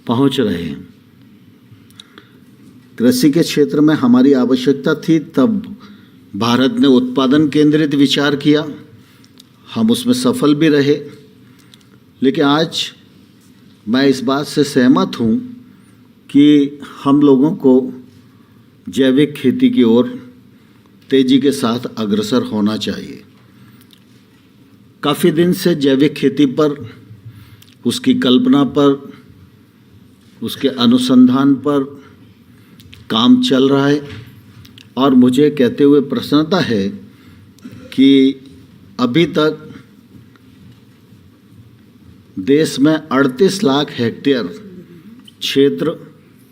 पहुंच रहे हैं। कृषि के क्षेत्र में हमारी आवश्यकता थी, तब भारत ने उत्पादन केंद्रित विचार किया, हम उसमें सफल भी रहे। लेकिन आज मैं इस बात से सहमत हूँ कि हम लोगों को जैविक खेती की ओर तेजी के साथ अग्रसर होना चाहिए। काफ़ी दिन से जैविक खेती पर, उसकी कल्पना पर, उसके अनुसंधान पर काम चल रहा है और मुझे कहते हुए प्रसन्नता है कि अभी तक देश में 38 लाख हेक्टेयर क्षेत्र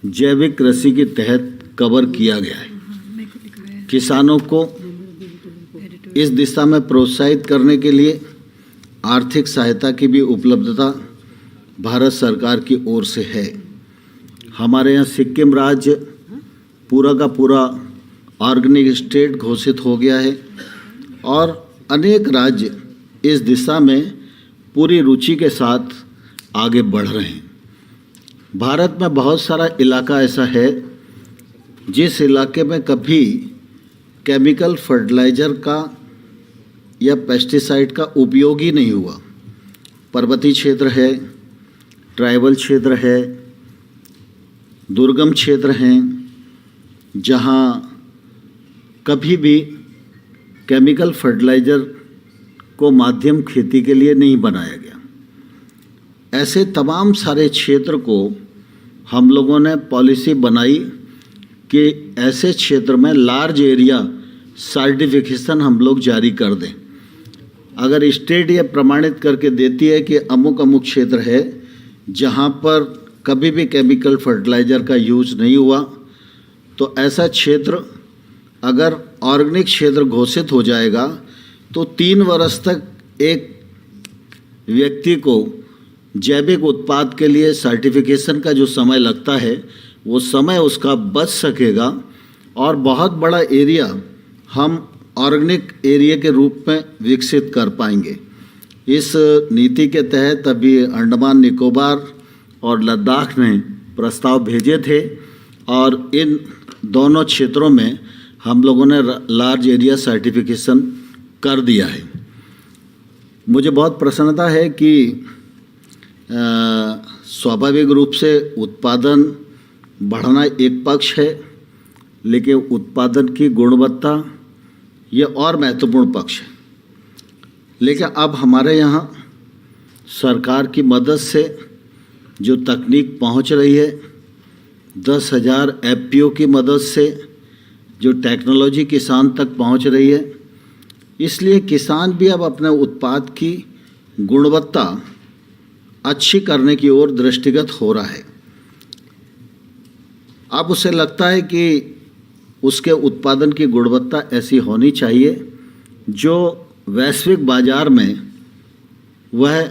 जैविक कृषि के तहत कवर किया गया है। किसानों को इस दिशा में प्रोत्साहित करने के लिए आर्थिक सहायता की भी उपलब्धता भारत सरकार की ओर से है। हमारे यहाँ सिक्किम राज्य पूरा का पूरा ऑर्गेनिक स्टेट घोषित हो गया है और अनेक राज्य इस दिशा में पूरी रुचि के साथ आगे बढ़ रहे हैं। भारत में बहुत सारा इलाका ऐसा है जिस इलाके में कभी केमिकल फर्टिलाइज़र का या पेस्टिसाइड का उपयोग ही नहीं हुआ। पर्वतीय क्षेत्र है, ट्राइबल क्षेत्र है, दुर्गम क्षेत्र हैं, जहाँ कभी भी केमिकल फर्टिलाइज़र को माध्यम खेती के लिए नहीं बनाया गया। ऐसे तमाम सारे क्षेत्र को हम लोगों ने पॉलिसी बनाई कि ऐसे क्षेत्र में लार्ज एरिया सर्टिफिकेशन हम लोग जारी कर दें। अगर स्टेट ये प्रमाणित करके देती है कि अमुक अमुक क्षेत्र है जहाँ पर कभी भी केमिकल फर्टिलाइज़र का यूज़ नहीं हुआ, तो ऐसा क्षेत्र अगर ऑर्गेनिक क्षेत्र घोषित हो जाएगा तो 3 वर्ष तक एक व्यक्ति को जैविक उत्पाद के लिए सर्टिफिकेशन का जो समय लगता है वो समय उसका बच सकेगा और बहुत बड़ा एरिया हम ऑर्गेनिक एरिया के रूप में विकसित कर पाएंगे। इस नीति के तहत अभी अंडमान निकोबार और लद्दाख ने प्रस्ताव भेजे थे और इन दोनों क्षेत्रों में हम लोगों ने लार्ज एरिया सर्टिफिकेशन कर दिया है। मुझे बहुत प्रसन्नता है कि स्वाभाविक रूप से उत्पादन बढ़ना एक पक्ष है, लेकिन उत्पादन की गुणवत्ता ये और महत्वपूर्ण पक्ष है। लेकिन अब हमारे यहाँ सरकार की मदद से जो तकनीक पहुँच रही है, 10,000 FPO की मदद से जो टेक्नोलॉजी किसान तक पहुँच रही है, इसलिए किसान भी अब अपने उत्पाद की गुणवत्ता अच्छी करने की ओर दृष्टिगत हो रहा है। अब उसे लगता है कि उसके उत्पादन की गुणवत्ता ऐसी होनी चाहिए जो वैश्विक बाजार में वह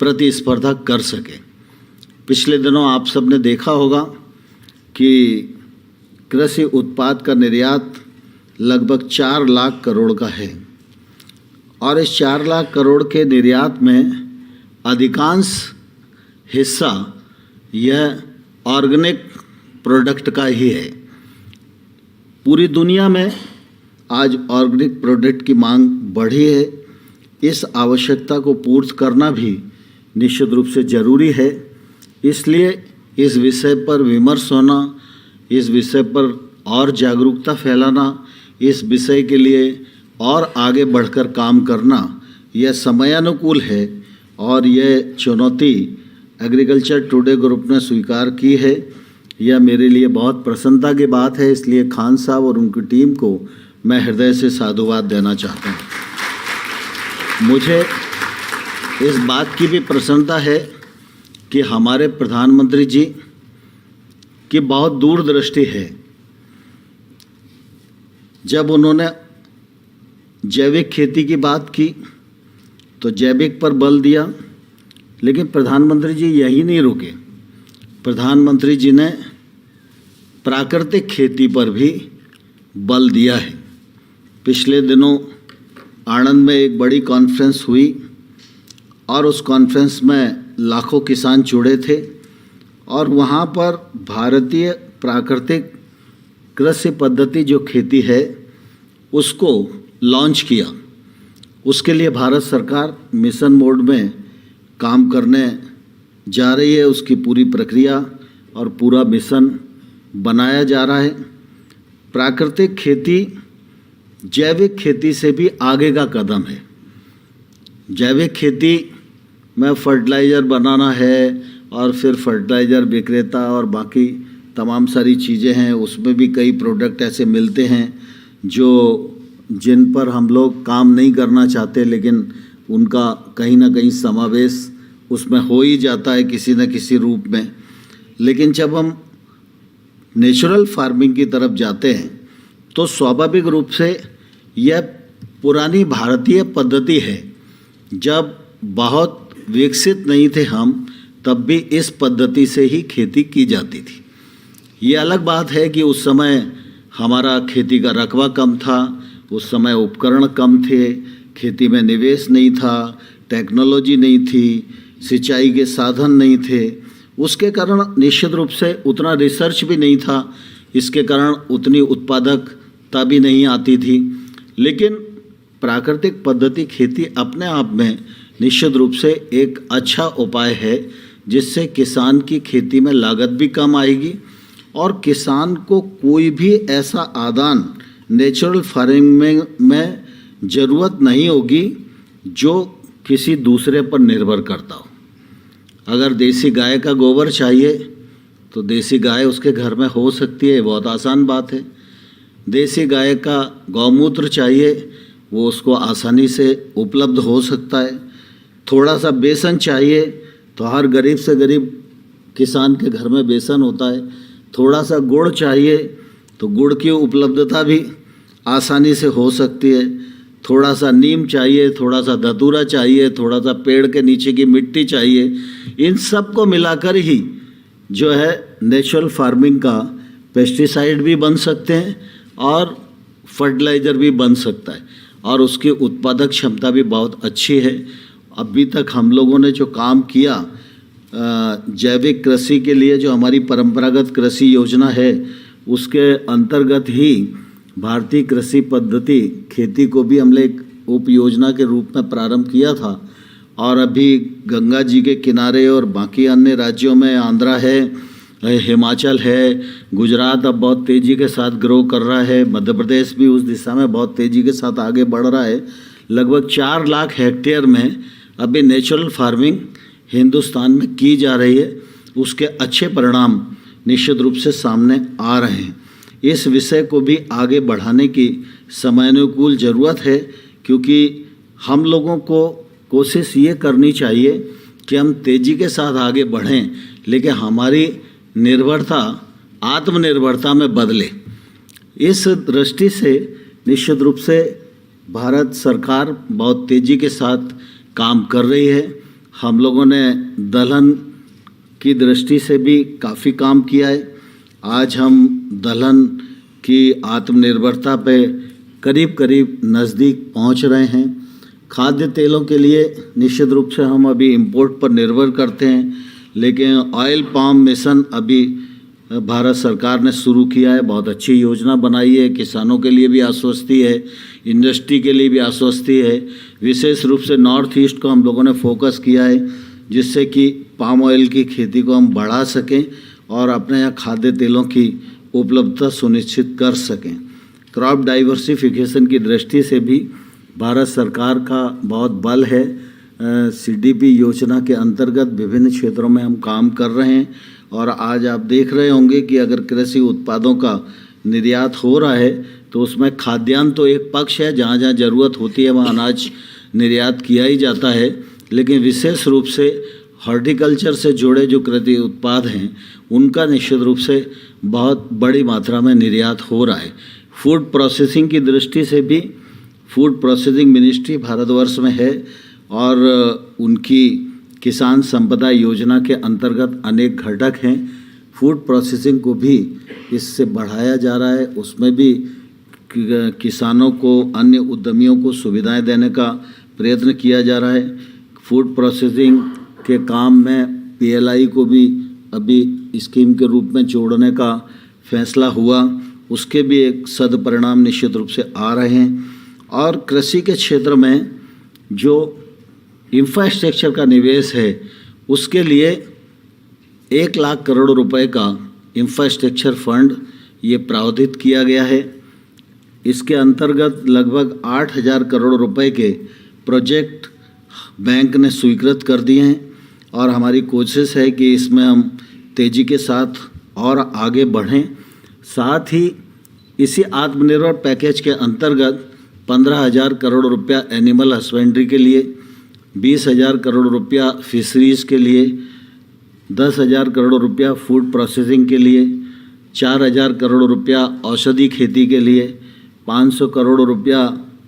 प्रतिस्पर्धा कर सके। पिछले दिनों आप सबने देखा होगा कि कृषि उत्पाद का निर्यात लगभग 4 लाख करोड़ का है और इस 4 लाख करोड़ के निर्यात में अधिकांश हिस्सा यह ऑर्गेनिक प्रोडक्ट का ही है। पूरी दुनिया में आज ऑर्गेनिक प्रोडक्ट की मांग बढ़ी है। इस आवश्यकता को पूर्ति करना भी निश्चित रूप से ज़रूरी है। इसलिए इस विषय पर विमर्श होना, इस विषय पर और जागरूकता फैलाना, इस विषय के लिए और आगे बढ़कर काम करना यह समयानुकूल है और यह चुनौती एग्रीकल्चर टुडे ग्रुप ने स्वीकार की है। यह मेरे लिए बहुत प्रसन्नता की बात है। इसलिए खान साहब और उनकी टीम को मैं हृदय से साधुवाद देना चाहता हूँ। मुझे इस बात की भी प्रसन्नता है कि हमारे प्रधानमंत्री जी की बहुत दूरदृष्टि है। जब उन्होंने जैविक खेती की बात की तो जैविक पर बल दिया, लेकिन प्रधानमंत्री जी यही नहीं रुके। प्रधानमंत्री जी ने प्राकृतिक खेती पर भी बल दिया है। पिछले दिनों आणंद में एक बड़ी कॉन्फ्रेंस हुई और उस कॉन्फ्रेंस में लाखों किसान जुड़े थे और वहाँ पर भारतीय प्राकृतिक कृषि पद्धति जो खेती है उसको लॉन्च किया। उसके लिए भारत सरकार मिशन मोड में काम करने जा रही है। उसकी पूरी प्रक्रिया और पूरा मिशन बनाया जा रहा है। प्राकृतिक खेती जैविक खेती से भी आगे का कदम है। जैविक खेती में फर्टिलाइज़र बनाना है और फिर फर्टिलाइज़र विक्रेता और बाकी तमाम सारी चीज़ें हैं। उसमें भी कई प्रोडक्ट ऐसे मिलते हैं जिन पर हम लोग काम नहीं करना चाहते, लेकिन उनका कहीं ना कहीं समावेश उसमें हो ही जाता है किसी न किसी रूप में। लेकिन जब हम नेचुरल फार्मिंग की तरफ जाते हैं तो स्वाभाविक रूप से यह पुरानी भारतीय पद्धति है। जब बहुत विकसित नहीं थे हम, तब भी इस पद्धति से ही खेती की जाती थी। ये अलग बात है कि उस समय हमारा खेती का रकबा कम था, उस समय उपकरण कम थे, खेती में निवेश नहीं था, टेक्नोलॉजी नहीं थी, सिंचाई के साधन नहीं थे। उसके कारण निश्चित रूप से उतना रिसर्च भी नहीं था। इसके कारण उतनी उत्पादकता भी नहीं आती थी। लेकिन प्राकृतिक पद्धति खेती अपने आप में निश्चित रूप से एक अच्छा उपाय है, जिससे किसान की खेती में लागत भी कम आएगी और किसान को कोई भी ऐसा आदान नेचुरल फार्मिंग में ज़रूरत नहीं होगी जो किसी दूसरे पर निर्भर करता हो। अगर देसी गाय का गोबर चाहिए तो देसी गाय उसके घर में हो सकती है, बहुत आसान बात है। देसी गाय का गौमूत्र चाहिए, वो उसको आसानी से उपलब्ध हो सकता है। थोड़ा सा बेसन चाहिए तो हर गरीब से गरीब किसान के घर में बेसन होता है। थोड़ा सा गुड़ चाहिए तो गुड़ की उपलब्धता भी आसानी से हो सकती है। थोड़ा सा नीम चाहिए, थोड़ा सा धतूरा चाहिए, थोड़ा सा पेड़ के नीचे की मिट्टी चाहिए। इन सब को मिलाकर ही जो है नेचुरल फार्मिंग का पेस्टिसाइड भी बन सकते हैं और फर्टिलाइज़र भी बन सकता है और उसकी उत्पादक क्षमता भी बहुत अच्छी है। अभी तक हम लोगों ने जो काम किया जैविक कृषि के लिए, जो हमारी परंपरागत कृषि योजना है, उसके अंतर्गत ही भारतीय कृषि पद्धति खेती को भी हमने एक उप योजना के रूप में प्रारंभ किया था और अभी गंगा जी के किनारे और बाकी अन्य राज्यों में आंध्रा है, हिमाचल है, गुजरात अब बहुत तेज़ी के साथ ग्रो कर रहा है, मध्य प्रदेश भी उस दिशा में बहुत तेज़ी के साथ आगे बढ़ रहा है। लगभग 4 लाख हेक्टेयर में अभी नेचुरल फार्मिंग हिंदुस्तान में की जा रही है। उसके अच्छे परिणाम निश्चित रूप से सामने आ रहे हैं। इस विषय को भी आगे बढ़ाने की समयानुकूल ज़रूरत है, क्योंकि हम लोगों को कोशिश ये करनी चाहिए कि हम तेज़ी के साथ आगे बढ़ें, लेकिन हमारी निर्भरता आत्मनिर्भरता में बदले। इस दृष्टि से निश्चित रूप से भारत सरकार बहुत तेज़ी के साथ काम कर रही है। हम लोगों ने दलहन की दृष्टि से भी काफ़ी काम किया है। आज हम दलहन की आत्मनिर्भरता पे करीब करीब नज़दीक पहुंच रहे हैं। खाद्य तेलों के लिए निश्चित रूप से हम अभी इंपोर्ट पर निर्भर करते हैं, लेकिन ऑयल पाम मिशन अभी भारत सरकार ने शुरू किया है। बहुत अच्छी योजना बनाई है, किसानों के लिए भी आश्वस्ति है, इंडस्ट्री के लिए भी आश्वस्ति है। विशेष रूप से नॉर्थ ईस्ट को हम लोगों ने फोकस किया है, जिससे कि पाम ऑयल की खेती को हम बढ़ा सकें और अपने यहाँ खाद्य तेलों की उपलब्धता सुनिश्चित कर सकें। क्रॉप डाइवर्सिफिकेशन की दृष्टि से भी भारत सरकार का बहुत बल है। सीडीपी योजना के अंतर्गत विभिन्न क्षेत्रों में हम काम कर रहे हैं और आज आप देख रहे होंगे कि अगर कृषि उत्पादों का निर्यात हो रहा है तो उसमें खाद्यान्न तो एक पक्ष है, जहाँ जहाँ ज़रूरत होती है वहाँ अनाज निर्यात किया ही जाता है, लेकिन विशेष रूप से हॉर्टिकल्चर से जुड़े जो कृषि उत्पाद हैं उनका निश्चित रूप से बहुत बड़ी मात्रा में निर्यात हो रहा है। फूड प्रोसेसिंग की दृष्टि से भी फूड प्रोसेसिंग मिनिस्ट्री भारतवर्ष में है और उनकी किसान संपदा योजना के अंतर्गत अनेक घटक हैं। फूड प्रोसेसिंग को भी इससे बढ़ाया जा रहा है, उसमें भी किसानों को, अन्य उद्यमियों को सुविधाएं देने का प्रयत्न किया जा रहा है। फूड प्रोसेसिंग के काम में पीएलआई को भी अभी स्कीम के रूप में जोड़ने का फैसला हुआ, उसके भी एक सदपरिणाम निश्चित रूप से आ रहे हैं। और कृषि के क्षेत्र में जो इंफ्रास्ट्रक्चर का निवेश है उसके लिए 1 लाख करोड़ रुपए का इंफ्रास्ट्रक्चर फंड ये प्रावधानित किया गया है। इसके अंतर्गत लगभग 8,000 करोड़ रुपए के प्रोजेक्ट बैंक ने स्वीकृत कर दिए हैं और हमारी कोशिश है कि इसमें हम तेज़ी के साथ और आगे बढ़ें। साथ ही इसी आत्मनिर्भर पैकेज के अंतर्गत 15,000 करोड़ रुपया एनिमल हस्बेंड्री के लिए, 20,000 करोड़ रुपया फिशरीज़ के लिए, 10,000 करोड़ रुपया फूड प्रोसेसिंग के लिए, 4,000 करोड़ रुपया औषधि खेती के लिए, 500 करोड़ रुपया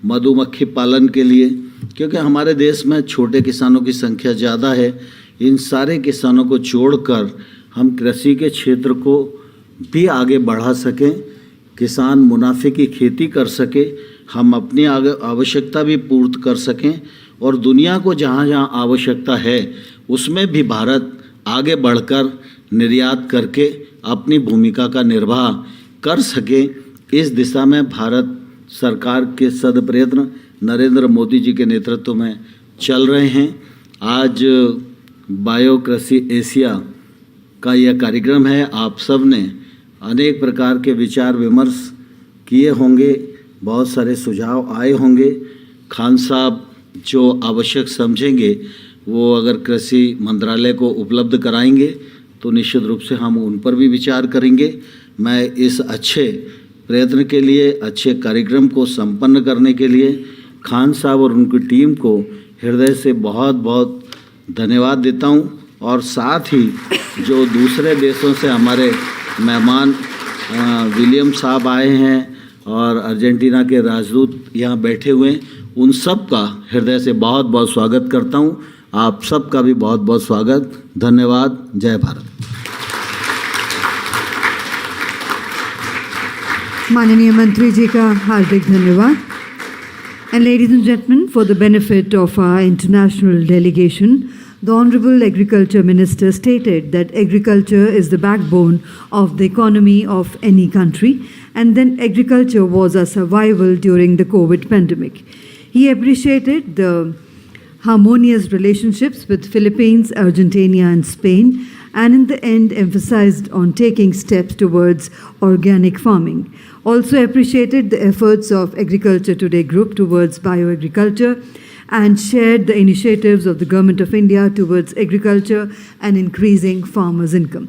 मधुमक्खी पालन के लिए, क्योंकि हमारे देश में छोटे किसानों की संख्या ज़्यादा है। इन सारे किसानों को जोड़कर हम कृषि के क्षेत्र को भी आगे बढ़ा सकें, किसान मुनाफे की खेती कर सके, हम अपनी आवश्यकता भी पूर्त कर सकें और दुनिया को जहाँ जहाँ आवश्यकता है उसमें भी भारत आगे बढ़कर निर्यात करके अपनी भूमिका का निर्वाह कर सके। इस दिशा में भारत सरकार के सदप्रयत्न नरेंद्र मोदी जी के नेतृत्व में चल रहे हैं। आज बायोकृषि एशिया का यह कार्यक्रम है। आप सब ने अनेक प्रकार के विचार विमर्श किए होंगे, बहुत सारे सुझाव आए होंगे। खान साहब जो आवश्यक समझेंगे वो अगर कृषि मंत्रालय को उपलब्ध कराएंगे तो निश्चित रूप से हम उन पर भी विचार करेंगे। मैं इस अच्छे प्रयत्न के लिए, अच्छे कार्यक्रम को संपन्न करने के लिए खान साहब और उनकी टीम को हृदय से बहुत बहुत धन्यवाद देता हूं। और साथ ही जो दूसरे देशों से हमारे मेहमान विलियम साहब आए हैं और अर्जेंटीना के राजदूत यहाँ बैठे हुए हैं, उन सब का हृदय से बहुत बहुत स्वागत करता हूँ। आप सब का भी बहुत बहुत स्वागत। धन्यवाद। जय भारत। माननीय मंत्री जी का हार्दिक धन्यवाद। And ladies and gentlemen, for the benefit of our international delegation, the Honorable Agriculture Minister stated that agriculture is the backbone of the economy of any country, and then agriculture was a survival during the COVID pandemic. He appreciated the harmonious relationships with Philippines, Argentina, and Spain, and in the end emphasized on taking steps towards organic farming. Also appreciated the efforts of Agriculture Today Group towards bioagriculture and shared the initiatives of the Government of India towards agriculture and increasing farmers' income.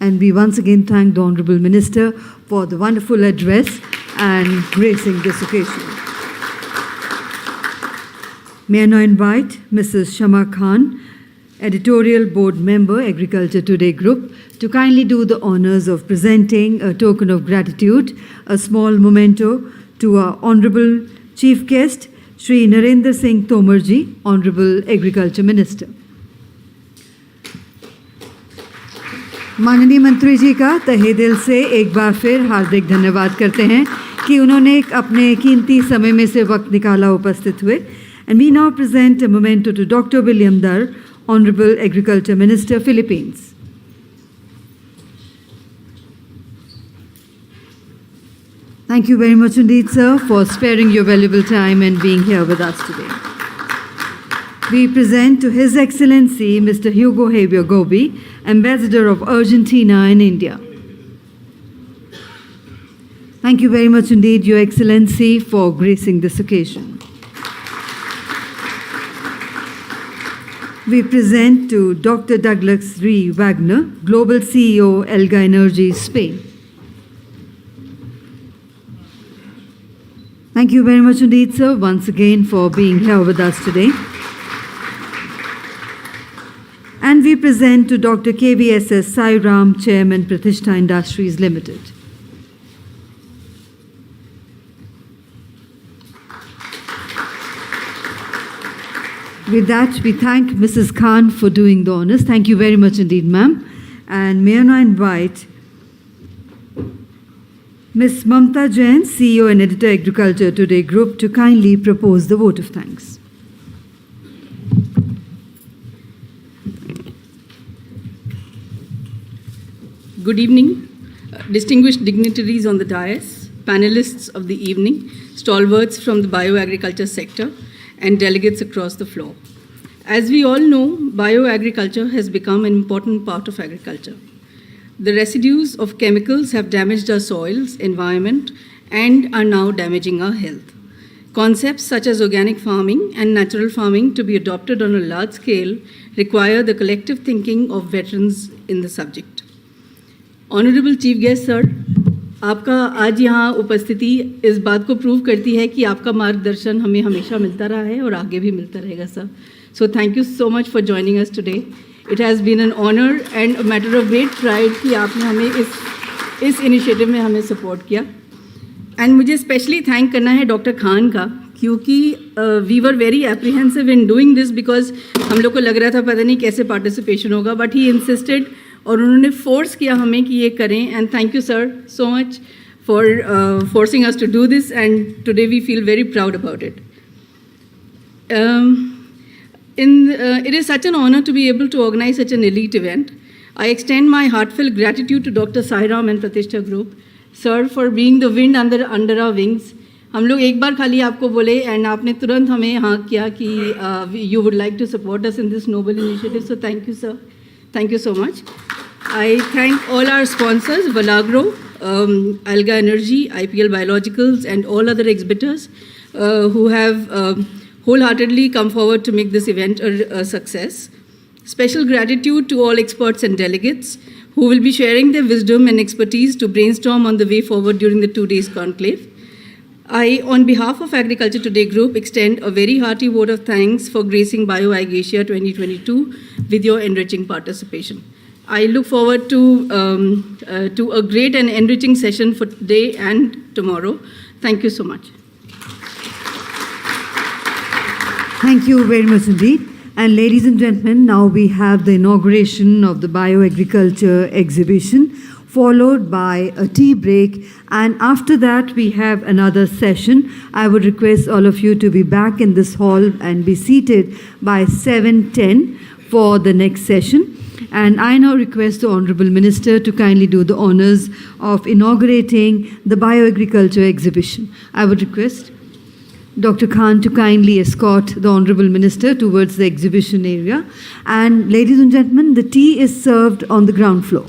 And we once again thank the Honorable Minister for the wonderful address and gracing this occasion. May I now invite Mrs. Shama Khan, Editorial Board Member, Agriculture Today Group, to kindly do the honors of presenting a token of gratitude, a small memento to our Honorable Chief Guest, Shri Narendra Singh Tomar Ji, Honorable Agriculture Minister. माननीय मंत्री जी का तहे दिल से एक बार फिर हार्दिक धन्यवाद करते हैं कि उन्होंने अपने कीमती समय में से वक्त निकाला उपस्थित हुए. And we now present a memento to Dr. William Dar, Honorable Agriculture Minister, Philippines. Thank you very much indeed, sir, for sparing your valuable time and being here with us today. We present to His Excellency Mr. Hugo Javier Gobi, Ambassador of Argentina in India. Thank you very much indeed, Your Excellency, for gracing this occasion. We present to Dr. Douglas Ree Wagner, Global CEO, Elga Energy, Spain. Thank you very much indeed, sir, once again for being here with us today. And we present to Dr. KVSS Sai Ram, Chairman, Pratishtha Industries Limited. With that, we thank Mrs. Khan for doing the honors. Thank you very much indeed, ma'am. And may I now invite Ms. Mamta Jain, CEO and Editor, Agriculture Today Group, to kindly propose the vote of thanks. Good evening, distinguished dignitaries on the dais, panelists of the evening, stalwarts from the bioagriculture sector, and delegates across the floor. As we all know, bioagriculture has become an important part of agriculture. The residues of chemicals have damaged our soils, environment, and are now damaging our health. Concepts such as organic farming and natural farming to be adopted on a large scale require the collective thinking of veterans in the subject. Honorable Chief Guest, sir, आपका आज यहाँ उपस्थिति इस बात को prove करती है कि आपका मार्गदर्शन हमें हमेशा मिलता रहा है और आगे भी मिलता रहेगा, sir. So thank you so much for joining us today. It has been an honor and a matter of great pride कि आपने हमें इस इनिशिएटिव में हमें सपोर्ट किया. एंड मुझे स्पेशली थैंक करना है डॉक्टर खान का, क्योंकि we were very apprehensive in doing this because हम लोग को लग रहा था पता नहीं कैसे पार्टिसिपेशन होगा, बट ही इंसिस्टेड और उन्होंने फोर्स किया हमें कि ये करें. And thank you sir so much for forcing us to do this, and today we feel very proud about it. It is such an honor to be able to organize such an elite event. I extend my heartfelt gratitude to Dr. Sairam and Pratishtha Group, sir, for being the wind under our wings. हम लोग एक बार खाली आपको बोले and आपने तुरंत हमें हाँ किया कि you would like to support us in this noble initiative. So thank you, sir. Thank you so much. I thank all our sponsors, Valagro, Alga Energy, IPL Biologicals, and all other exhibitors who have wholeheartedly come forward to make this event a success. Special gratitude to all experts and delegates who will be sharing their wisdom and expertise to brainstorm on the way forward during the 2 days conclave. I, on behalf of Agriculture Today Group, extend a very hearty vote of thanks for gracing BioAg Asia 2022 with your enriching participation. I look forward to a great and enriching session for today and tomorrow. Thank you so much. Thank you very much indeed. And ladies and gentlemen, now we have the inauguration of the bioagriculture exhibition, followed by a tea break. And after that, we have another session. I would request all of you to be back in this hall and be seated by 7:10 for the next session. And I now request the Honorable Minister to kindly do the honors of inaugurating the bioagriculture exhibition. I would request Dr. Khan to kindly escort the Honorable Minister towards the exhibition area. And ladies and gentlemen, the tea is served on the ground floor.